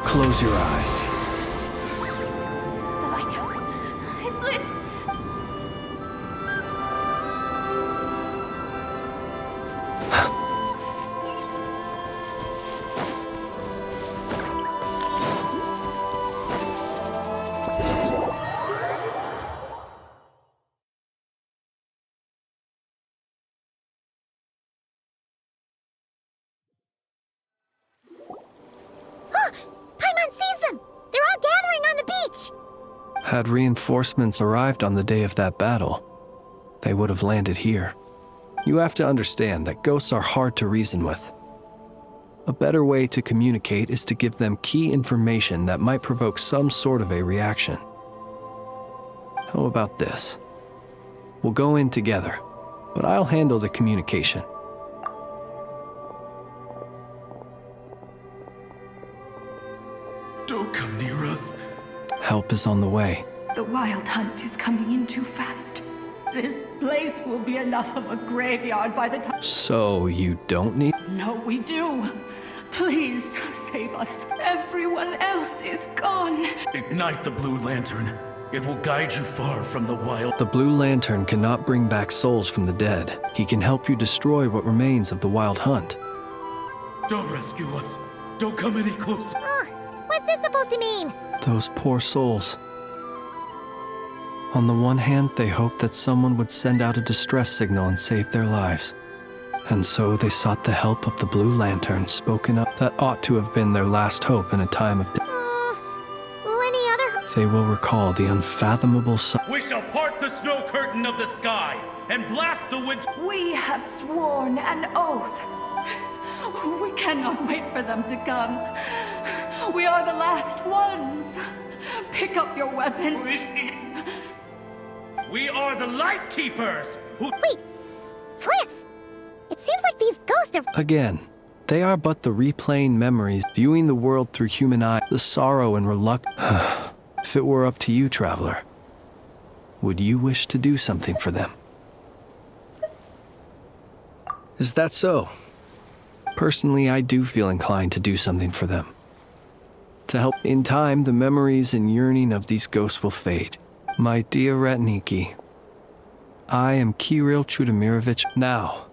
Close your eyes. The lighthouse. It's lit. Paimon sees them! They're all gathering on the beach! Had reinforcements arrived on the day of that battle, they would have landed here. You have to understand that ghosts are hard to reason with. A better way to communicate is to give them key information that might provoke some sort of a reaction. How about this? We'll go in together, but I'll handle the communication. Don't come near us. Help is on the way. The wild hunt is coming in too fast. This place will be enough of a graveyard by the time. So you don't need... No, we do. Please save us. Everyone else is gone. Ignite the blue lantern. It will guide you far from the wild. The Blue Lantern cannot bring back souls from the dead. He can help you destroy what remains of the Wild Hunt. Don't rescue us. Don't come any closer. What's this supposed to mean? Those poor souls. On the one hand, they hoped that someone would send out a distress signal and save their lives. And so they sought the help of the Blue Lantern, spoken up that ought to have been their last hope in a time of death. Will any other... They will recall the unfathomable We shall part the snow curtain of the sky and blast the winter. We have sworn an oath. We cannot wait for them to come. We are the last ones. Pick up your weapon. We are the Light Keepers who... Wait! Flance! It seems like these ghosts are... Again, they are but the replaying memories, viewing the world through human eyes, the sorrow and reluctance. If it were up to you, traveler, would you wish to do something for them? Is that so? Personally, I do feel inclined to do something for them. To help. In time, the memories and yearning of these ghosts will fade. My dear Ratniki, I am Kirill Chudamirovich. Now,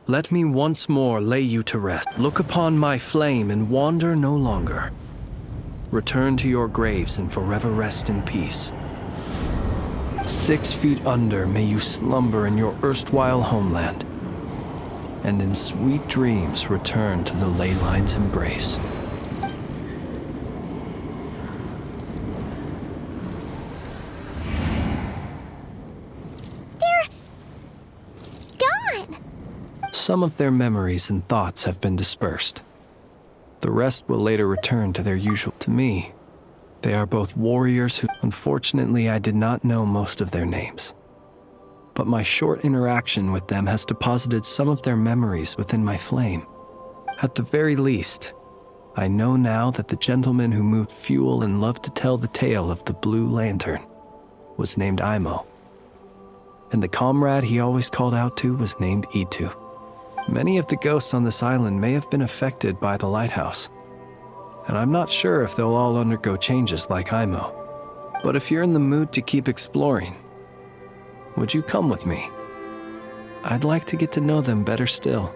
let me once more lay you to rest. Look upon my flame and wander no longer. Return to your graves and forever rest in peace. 6 feet under may you slumber in your erstwhile homeland, and in sweet dreams return to the ley line's embrace. Some of their memories and thoughts have been dispersed. The rest will later return to their usual. To me, they are both warriors who, unfortunately, I did not know most of their names. But my short interaction with them has deposited some of their memories within my flame. At the very least, I know now that the gentleman who moved fuel and loved to tell the tale of the Blue Lantern was named Imo. And the comrade he always called out to was named Itu. Many of the ghosts on this island may have been affected by the lighthouse, and I'm not sure if they'll all undergo changes like Imo. But if you're in the mood to keep exploring, would you come with me? I'd like to get to know them better still.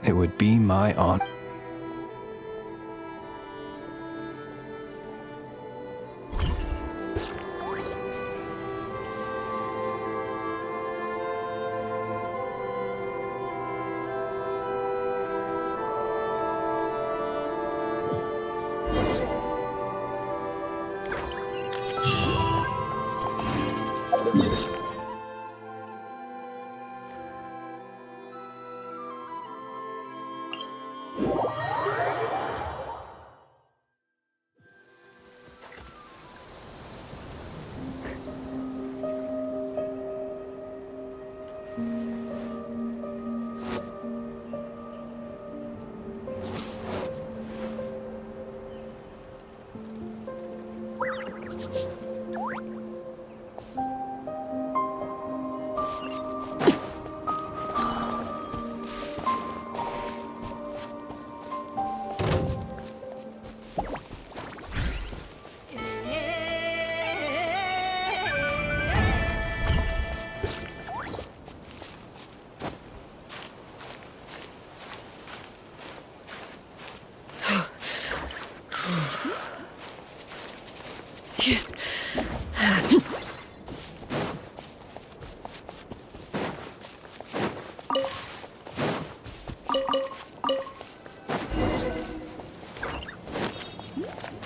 It would be my honor.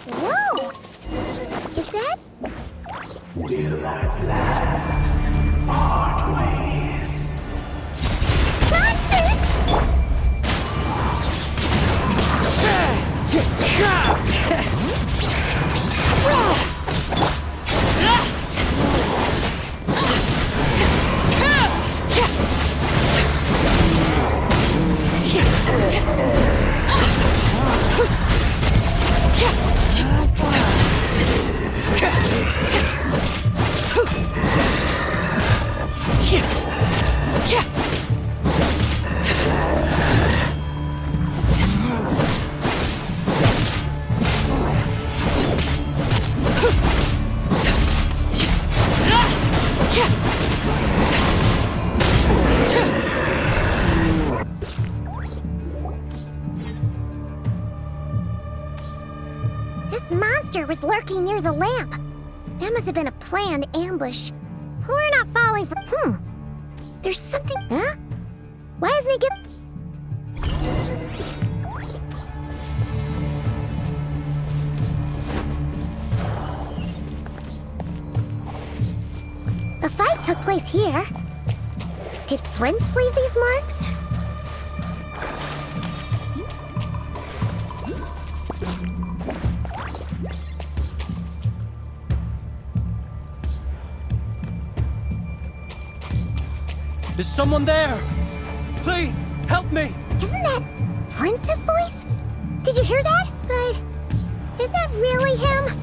Whoa! Is that? Will at last part ways. Monsters! This monster was lurking near the lamp. That must have been a planned ambush. We're not falling for. There's something. Huh? Why isn't he get? The fight took place here. Did Flint leave these marks? Is someone there? Please, help me! Isn't that Flint's voice? Did you hear that? But is that really him?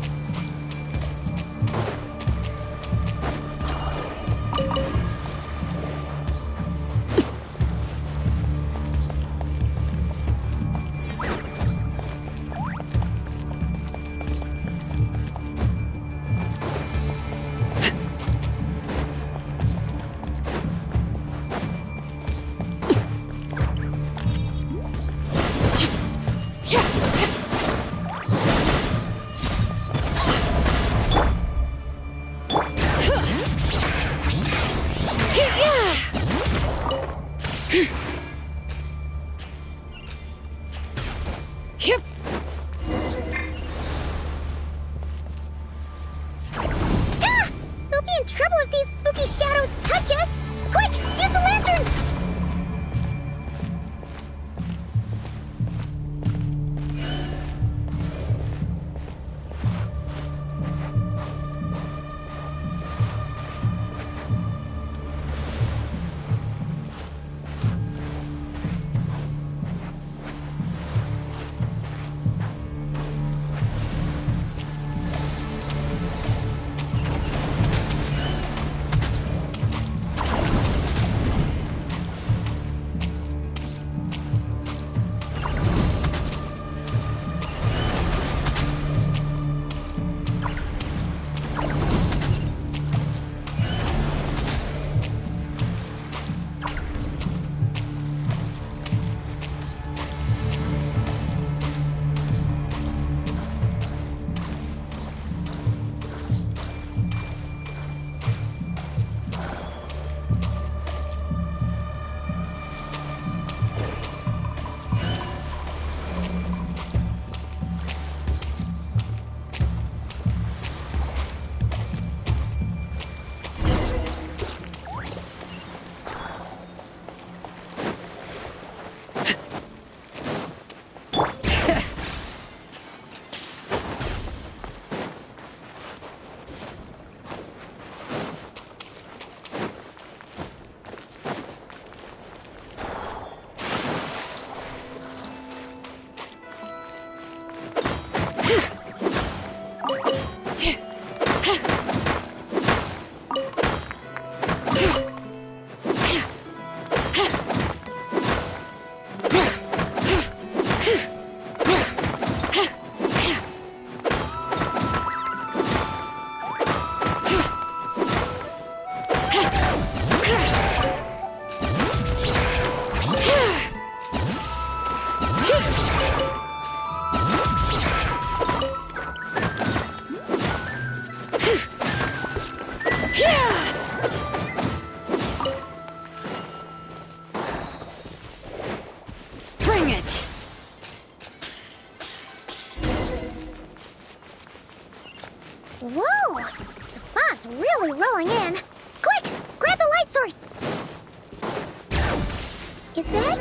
Is it?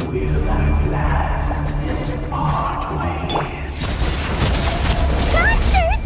Will at last part ways. Monsters!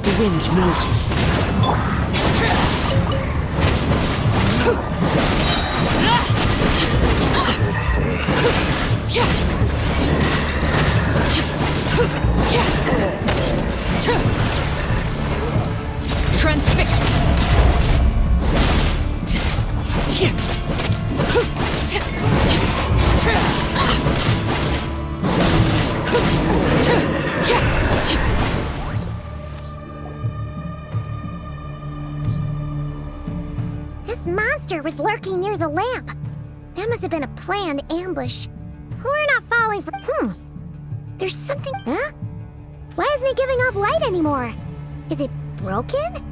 The wind knows me. Transfixed. This monster was lurking near the lamp. That must have been a planned ambush. We're not falling for... There's something... Huh? Why isn't it giving off light anymore? Is it broken?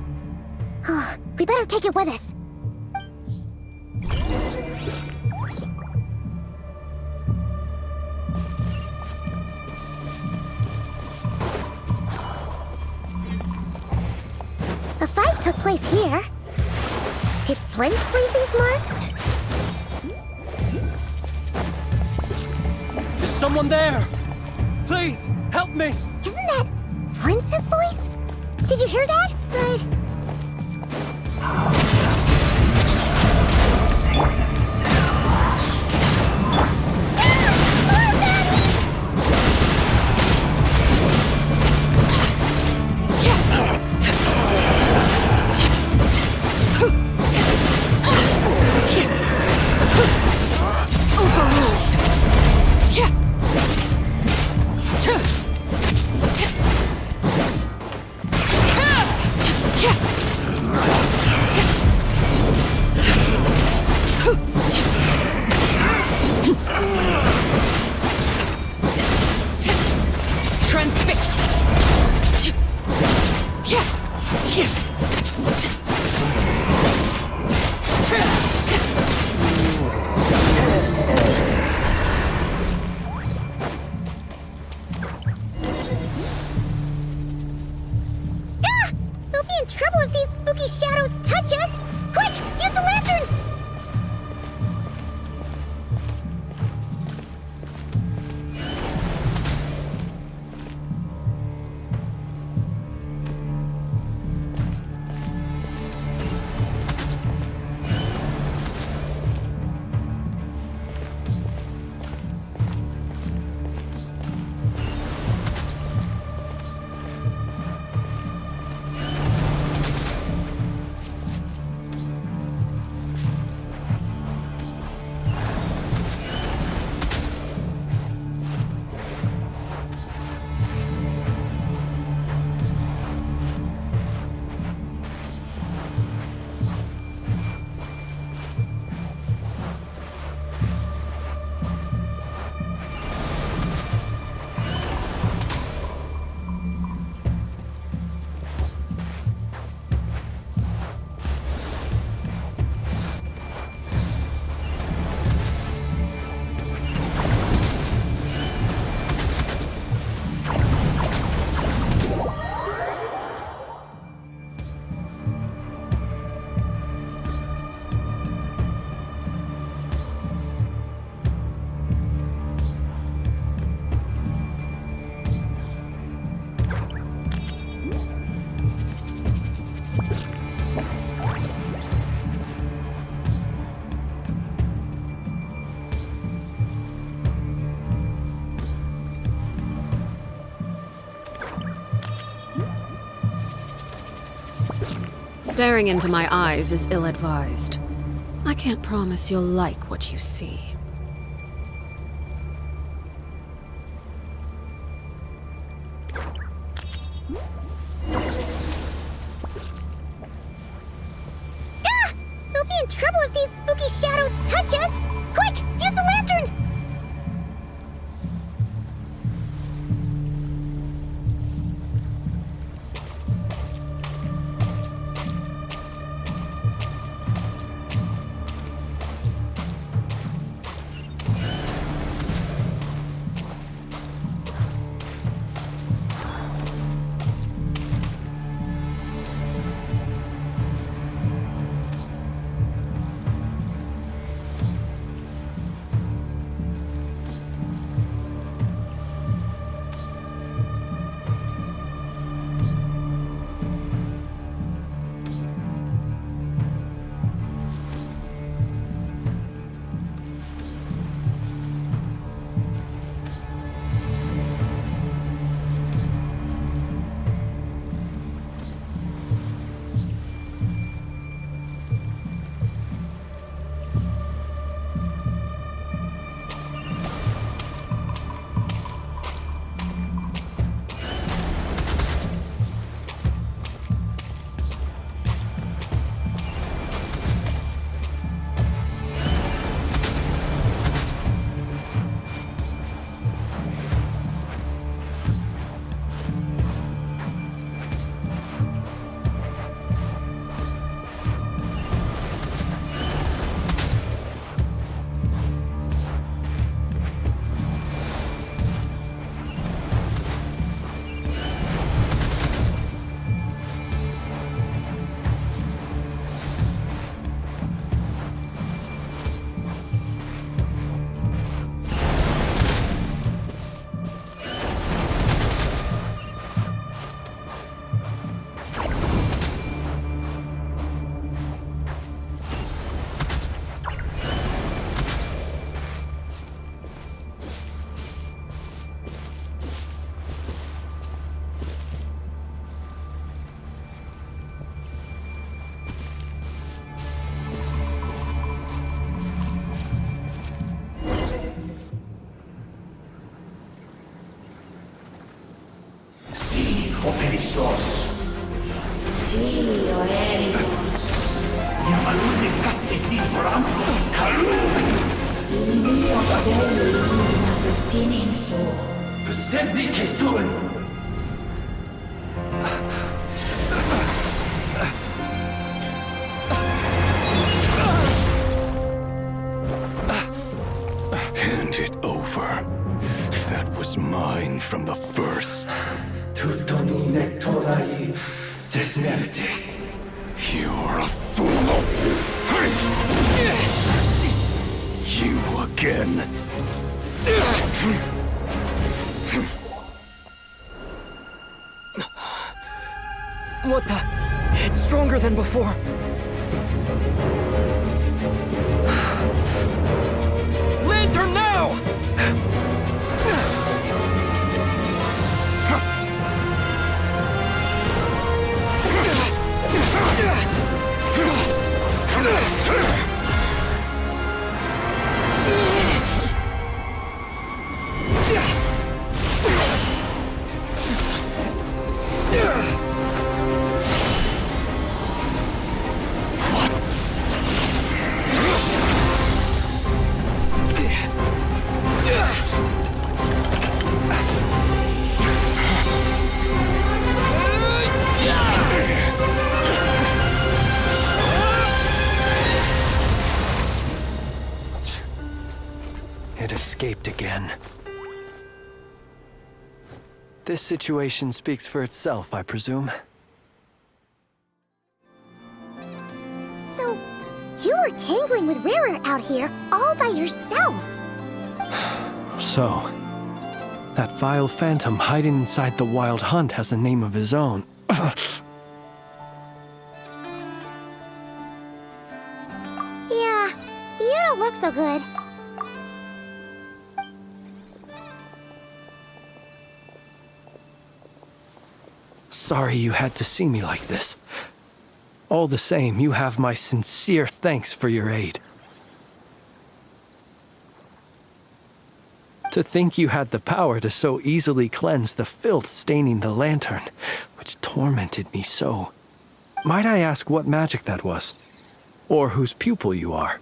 Oh, we better take it with us. A fight took place here. Did Flint leave these marks? Is someone there? Please, help me! Isn't that Flint's voice? Did you hear that? Right. Staring into my eyes is ill-advised. I can't promise you'll like what you see. Ah! We'll be in trouble if these spooky shadows touch us! Quick, use the lantern! Perissos. Silio erikos. Ja valunne katsesin vorambos kalun. Ilmio selli ilmatu sinin suu. Besendik historien. Hand it over. That was mine from the first. Tutoni nektorai desnevite. You're a fool. You again. What the? It's stronger than before. Lantern now! It escaped again. This situation speaks for itself, I presume. So, you were tangling with Rarer out here all by yourself. So, that vile phantom hiding inside the Wild Hunt has a name of his own. Yeah, you don't look so good. Sorry you had to see me like this. All the same, you have my sincere thanks for your aid. To think you had the power to so easily cleanse the filth staining the lantern, which tormented me so. Might I ask what magic that was? Or whose pupil you are?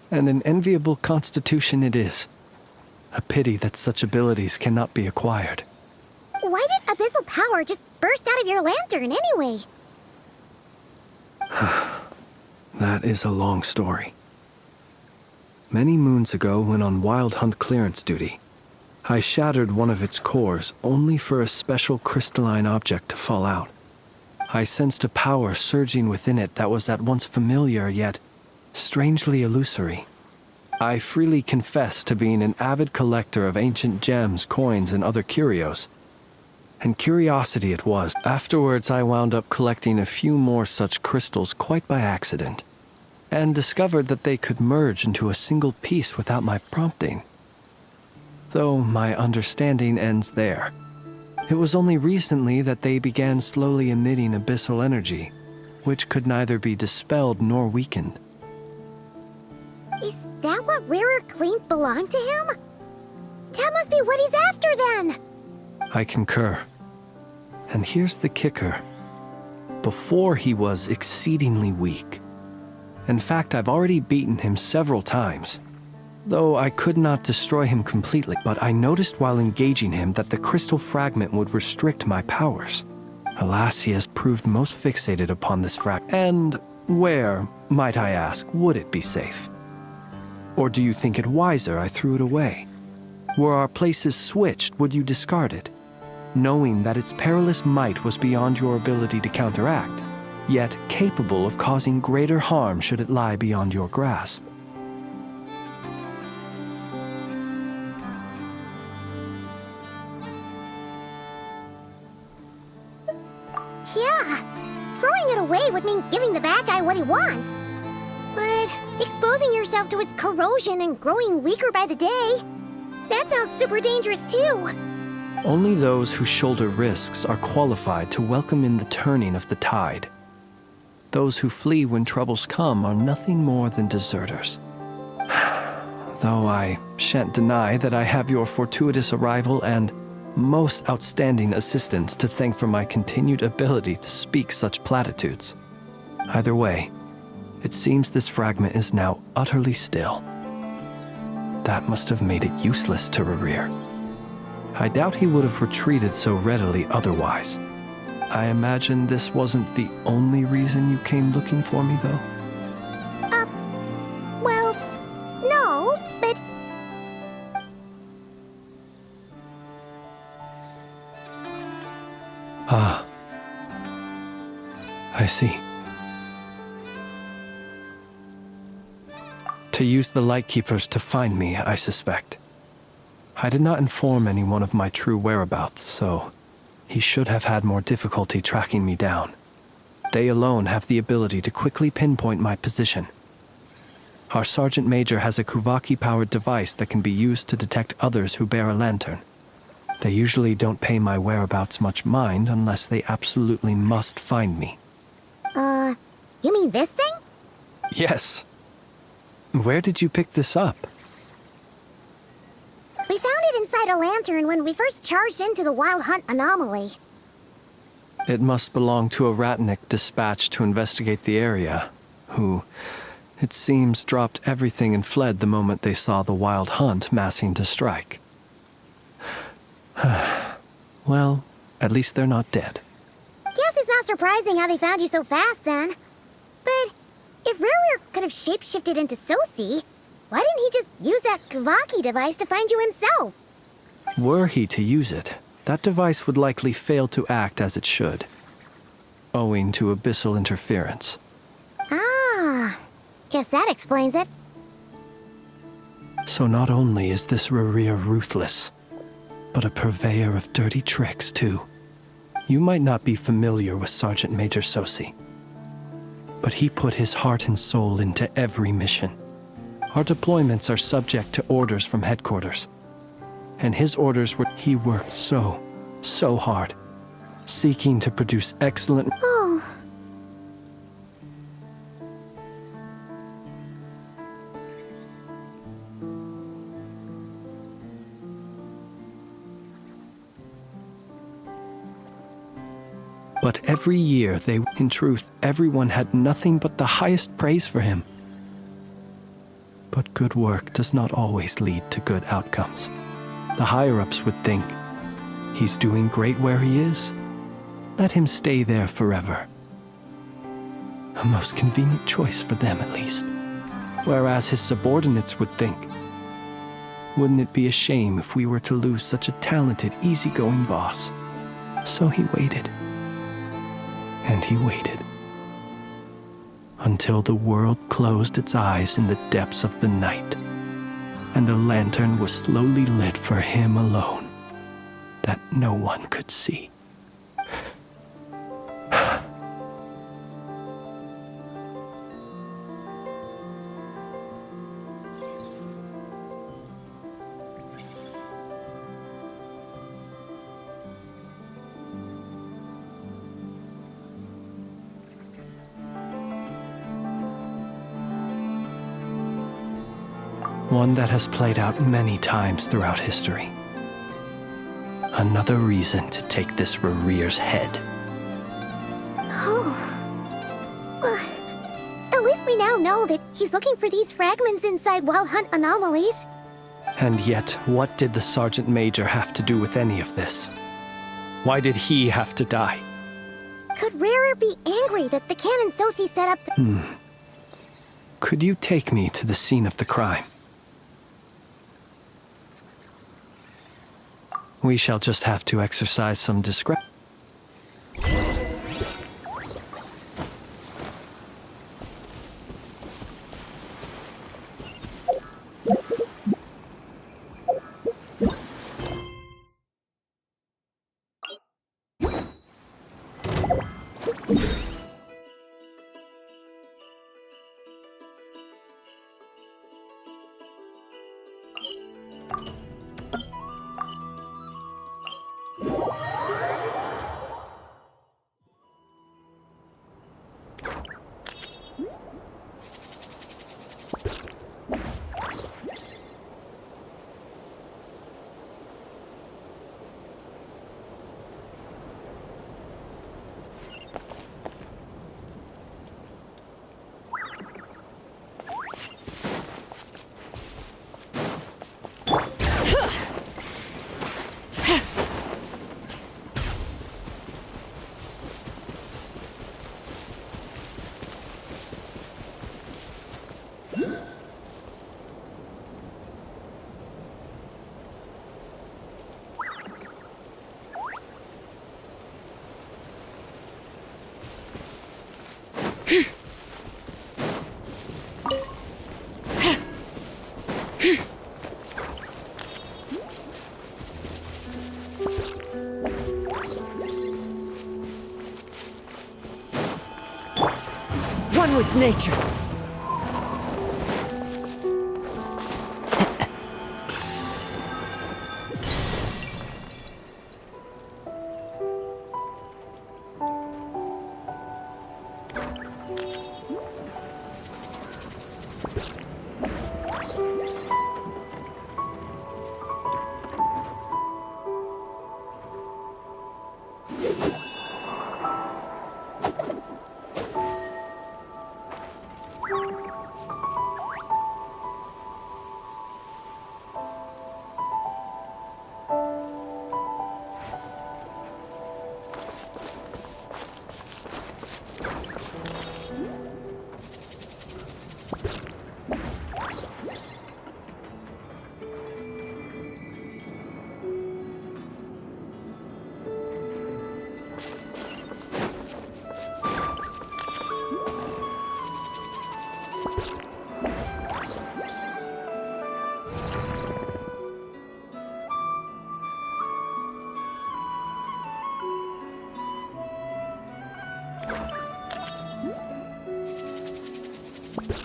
And an enviable constitution it is. A pity that such abilities cannot be acquired. Why did abyssal power just burst out of your lantern anyway? That is a long story. Many moons ago, when on wild hunt clearance duty, I shattered one of its cores only for a special crystalline object to fall out. I sensed a power surging within it that was at once familiar yet strangely illusory. I freely confess to being an avid collector of ancient gems, coins, and other curios. And curiosity it was. Afterwards, I wound up collecting a few more such crystals quite by accident, and discovered that they could merge into a single piece without my prompting. Though my understanding ends there. It was only recently that they began slowly emitting abyssal energy, which could neither be dispelled nor weakened. Is that what Rarer claimed belonged to him? That must be what he's after then! I concur. And here's the kicker. Before he was exceedingly weak. In fact, I've already beaten him several times, though I could not destroy him completely. But I noticed while engaging him that the crystal fragment would restrict my powers. Alas, he has proved most fixated upon this fragment. And where, might I ask, would it be safe? Or do you think it wiser I threw it away? Were our places switched, would you discard it, knowing that its perilous might was beyond your ability to counteract, yet capable of causing greater harm should it lie beyond your grasp? Yeah, throwing it away would mean giving the bad guy what he wants. But exposing yourself to its corrosion and growing weaker by the day, that sounds super dangerous too. Only those who shoulder risks are qualified to welcome in the turning of the tide. Those who flee when troubles come are nothing more than deserters. Though I shan't deny that I have your fortuitous arrival and most outstanding assistance to thank for my continued ability to speak such platitudes. Either way, it seems this fragment is now utterly still. That must have made it useless to Rarir. I doubt he would have retreated so readily otherwise. I imagine this wasn't the only reason you came looking for me, though? Well, no, but... Ah. I see. To use the Lightkeepers to find me, I suspect. I did not inform anyone of my true whereabouts, so he should have had more difficulty tracking me down. They alone have the ability to quickly pinpoint my position. Our Sergeant Major has a Kuvaki-powered device that can be used to detect others who bear a lantern. They usually don't pay my whereabouts much mind unless they absolutely must find me. You mean this thing? Yes. Where did you pick this up? We found it inside a lantern when we first charged into the Wild Hunt anomaly. It must belong to a Ratnik dispatched to investigate the area, who, it seems, dropped everything and fled the moment they saw the Wild Hunt massing to strike. Well, at least they're not dead. Guess it's not surprising how they found you so fast, then. But if Rarir could have shapeshifted into Sosi, why didn't he just use that Kavaki device to find you himself? Were he to use it, that device would likely fail to act as it should, owing to abyssal interference. Ah, guess that explains it. So not only is this Rarir ruthless, but a purveyor of dirty tricks, too. You might not be familiar with Sergeant Major Sosi, but he put his heart and soul into every mission. Our deployments are subject to orders from headquarters, and his orders were he worked so hard, seeking to produce excellent... Oh, But every year in truth, everyone had nothing but the highest praise for him. But good work does not always lead to good outcomes. The higher-ups would think, he's doing great where he is. Let him stay there forever. A most convenient choice for them, at least. Whereas his subordinates would think, wouldn't it be a shame if we were to lose such a talented, easygoing boss? So he waited. And he waited. Until the world closed its eyes in the depths of the night, and a lantern was slowly lit for him alone, that no one could see. One that has played out many times throughout history. Another reason to take this Rerere's head. Oh. Well, at least we now know that he's looking for these fragments inside Wild Hunt anomalies. And yet, what did the Sergeant Major have to do with any of this? Why did he have to die? Could Rarer be angry that the Canon Sosi set up to... Could you take me to the scene of the crime? We shall just have to exercise some discretion. One with nature.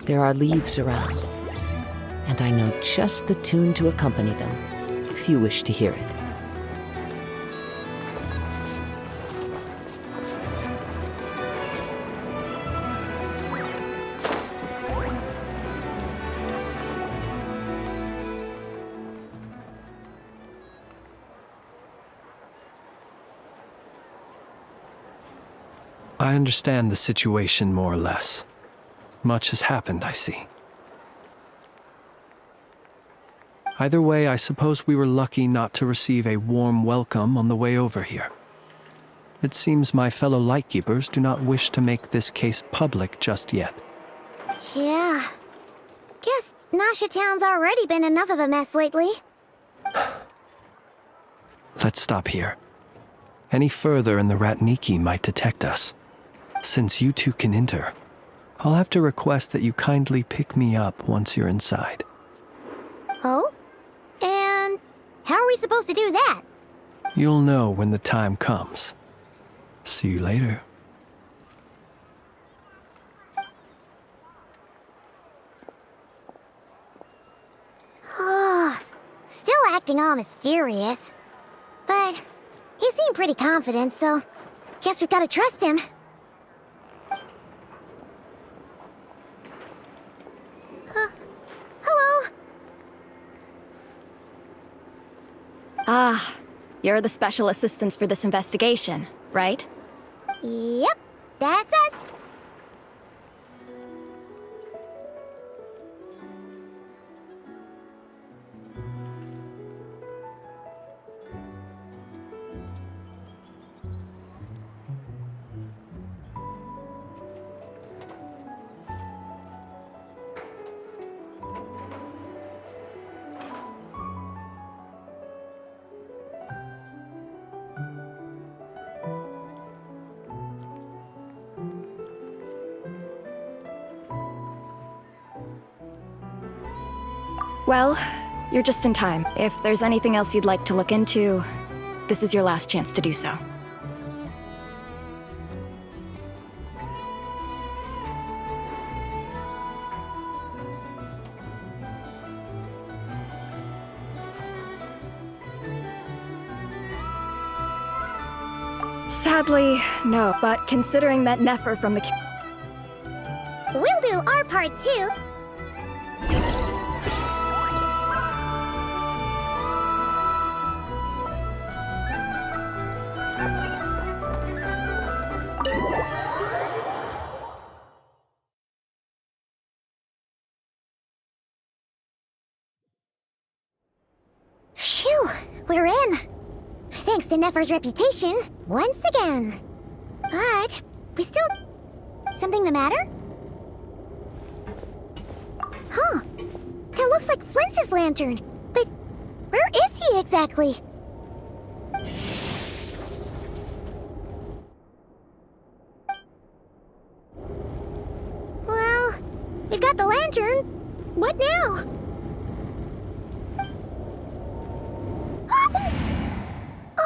There are leaves around, and I know just the tune to accompany them, if you wish to hear it. I understand the situation more or less. Much has happened, I see. Either way, I suppose we were lucky not to receive a warm welcome on the way over here. It seems my fellow Lightkeepers do not wish to make this case public just yet. Yeah. Guess Nasha Town's already been enough of a mess lately. Let's stop here. Any further and the Ratniki might detect us. Since you two can enter, I'll have to request that you kindly pick me up once you're inside. Oh? And how are we supposed to do that? You'll know when the time comes. See you later. Still acting all mysterious. But he seemed pretty confident, so guess we've got to trust him. Hello? Ah, you're the special assistants for this investigation, right? Yep, that's us. Well, you're just in time. If there's anything else you'd like to look into, this is your last chance to do so. Sadly, no. But considering that Nefer from the... We'll do our part too. Phew, we're in. Thanks to Nefer's reputation, once again. But we still... Something the matter? Huh. That looks like Flintz's lantern. But where is he exactly? Well, we've got the lantern. What now?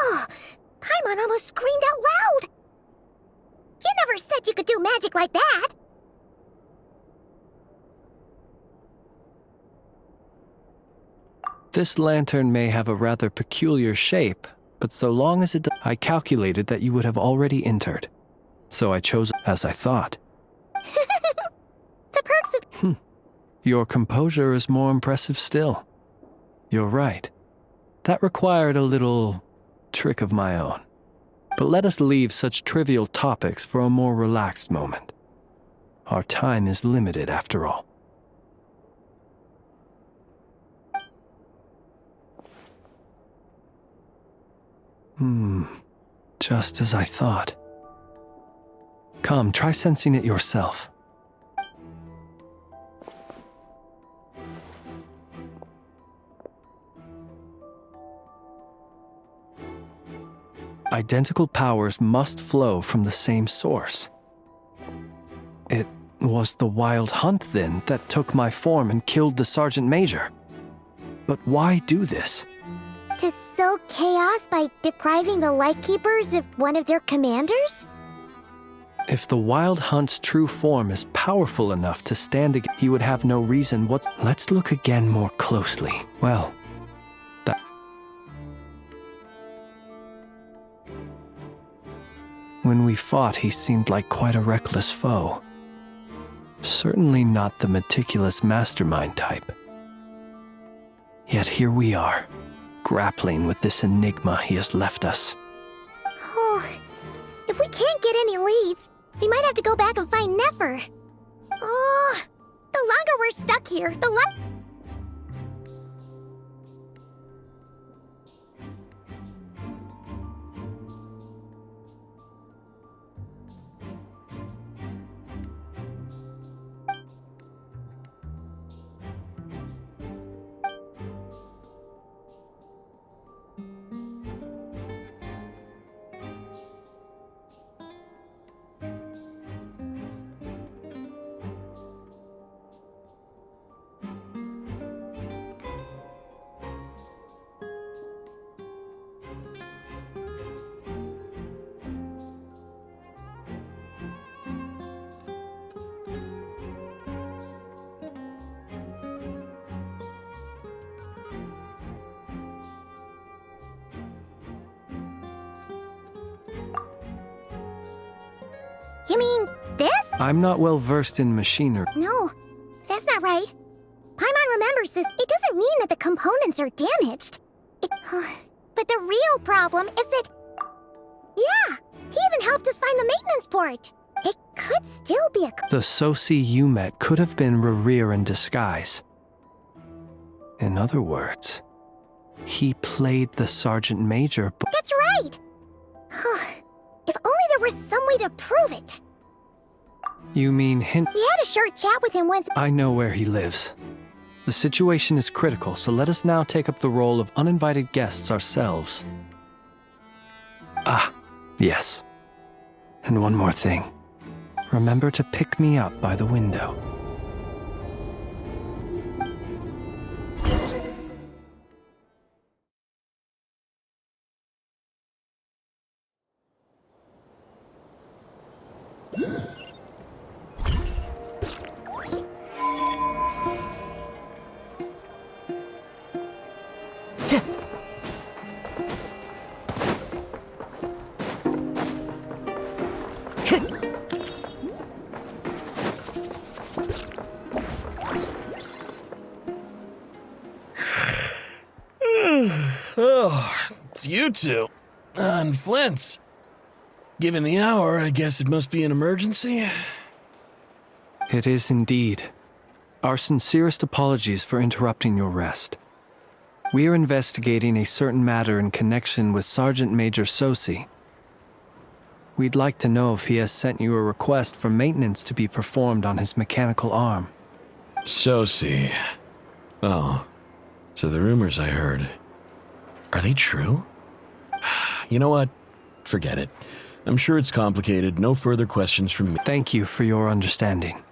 Oh, Paimon almost screamed out loud. You never said you could do magic like that. This lantern may have a rather peculiar shape, but so long as I calculated that you would have already entered. So I chose as I thought. The perks of... Your composure is more impressive still. You're right. That required a little trick of my own. But let us leave such trivial topics for a more relaxed moment. Our time is limited after all. Just as I thought. Come, try sensing it yourself. Identical powers must flow from the same source. It was the Wild Hunt, then, that took my form and killed the Sergeant Major. But why do this? To sow chaos by depriving the Lightkeepers of one of their commanders? If the Wild Hunt's true form is powerful enough to stand against, he would have no reason what. Let's look again more closely. Well, when we fought, he seemed like quite a reckless foe. Certainly not the meticulous mastermind type. Yet here we are, grappling with this enigma he has left us. Oh, if we can't get any leads, We might have to go back and find Nefer. Oh, the longer we're stuck here, the less... You mean this? I'm not well versed in machinery. No, that's not right. Paimon remembers this. It doesn't mean that the components are damaged. But the real problem is that... Yeah, he even helped us find the maintenance port. It could still be a... The Sosi you met could have been Rerir in disguise. In other words, he played the Sergeant Major, but... That's right! If only there was some way to prove it. You mean hint... We had a short chat with him once... I know where he lives. The situation is critical, so let us now take up the role of uninvited guests ourselves. Ah, yes. And one more thing. Remember to pick me up by the window. Oh, it's you two. And Flint's. Given the hour, I guess it must be an emergency. It is indeed. Our sincerest apologies for interrupting your rest. We are investigating a certain matter in connection with Sergeant Major Sosi. We'd like to know if he has sent you a request for maintenance to be performed on his mechanical arm. Sosi. Oh, so the rumors I heard, are they true? You know what? Forget it. I'm sure it's complicated. No further questions from me. Thank you for your understanding.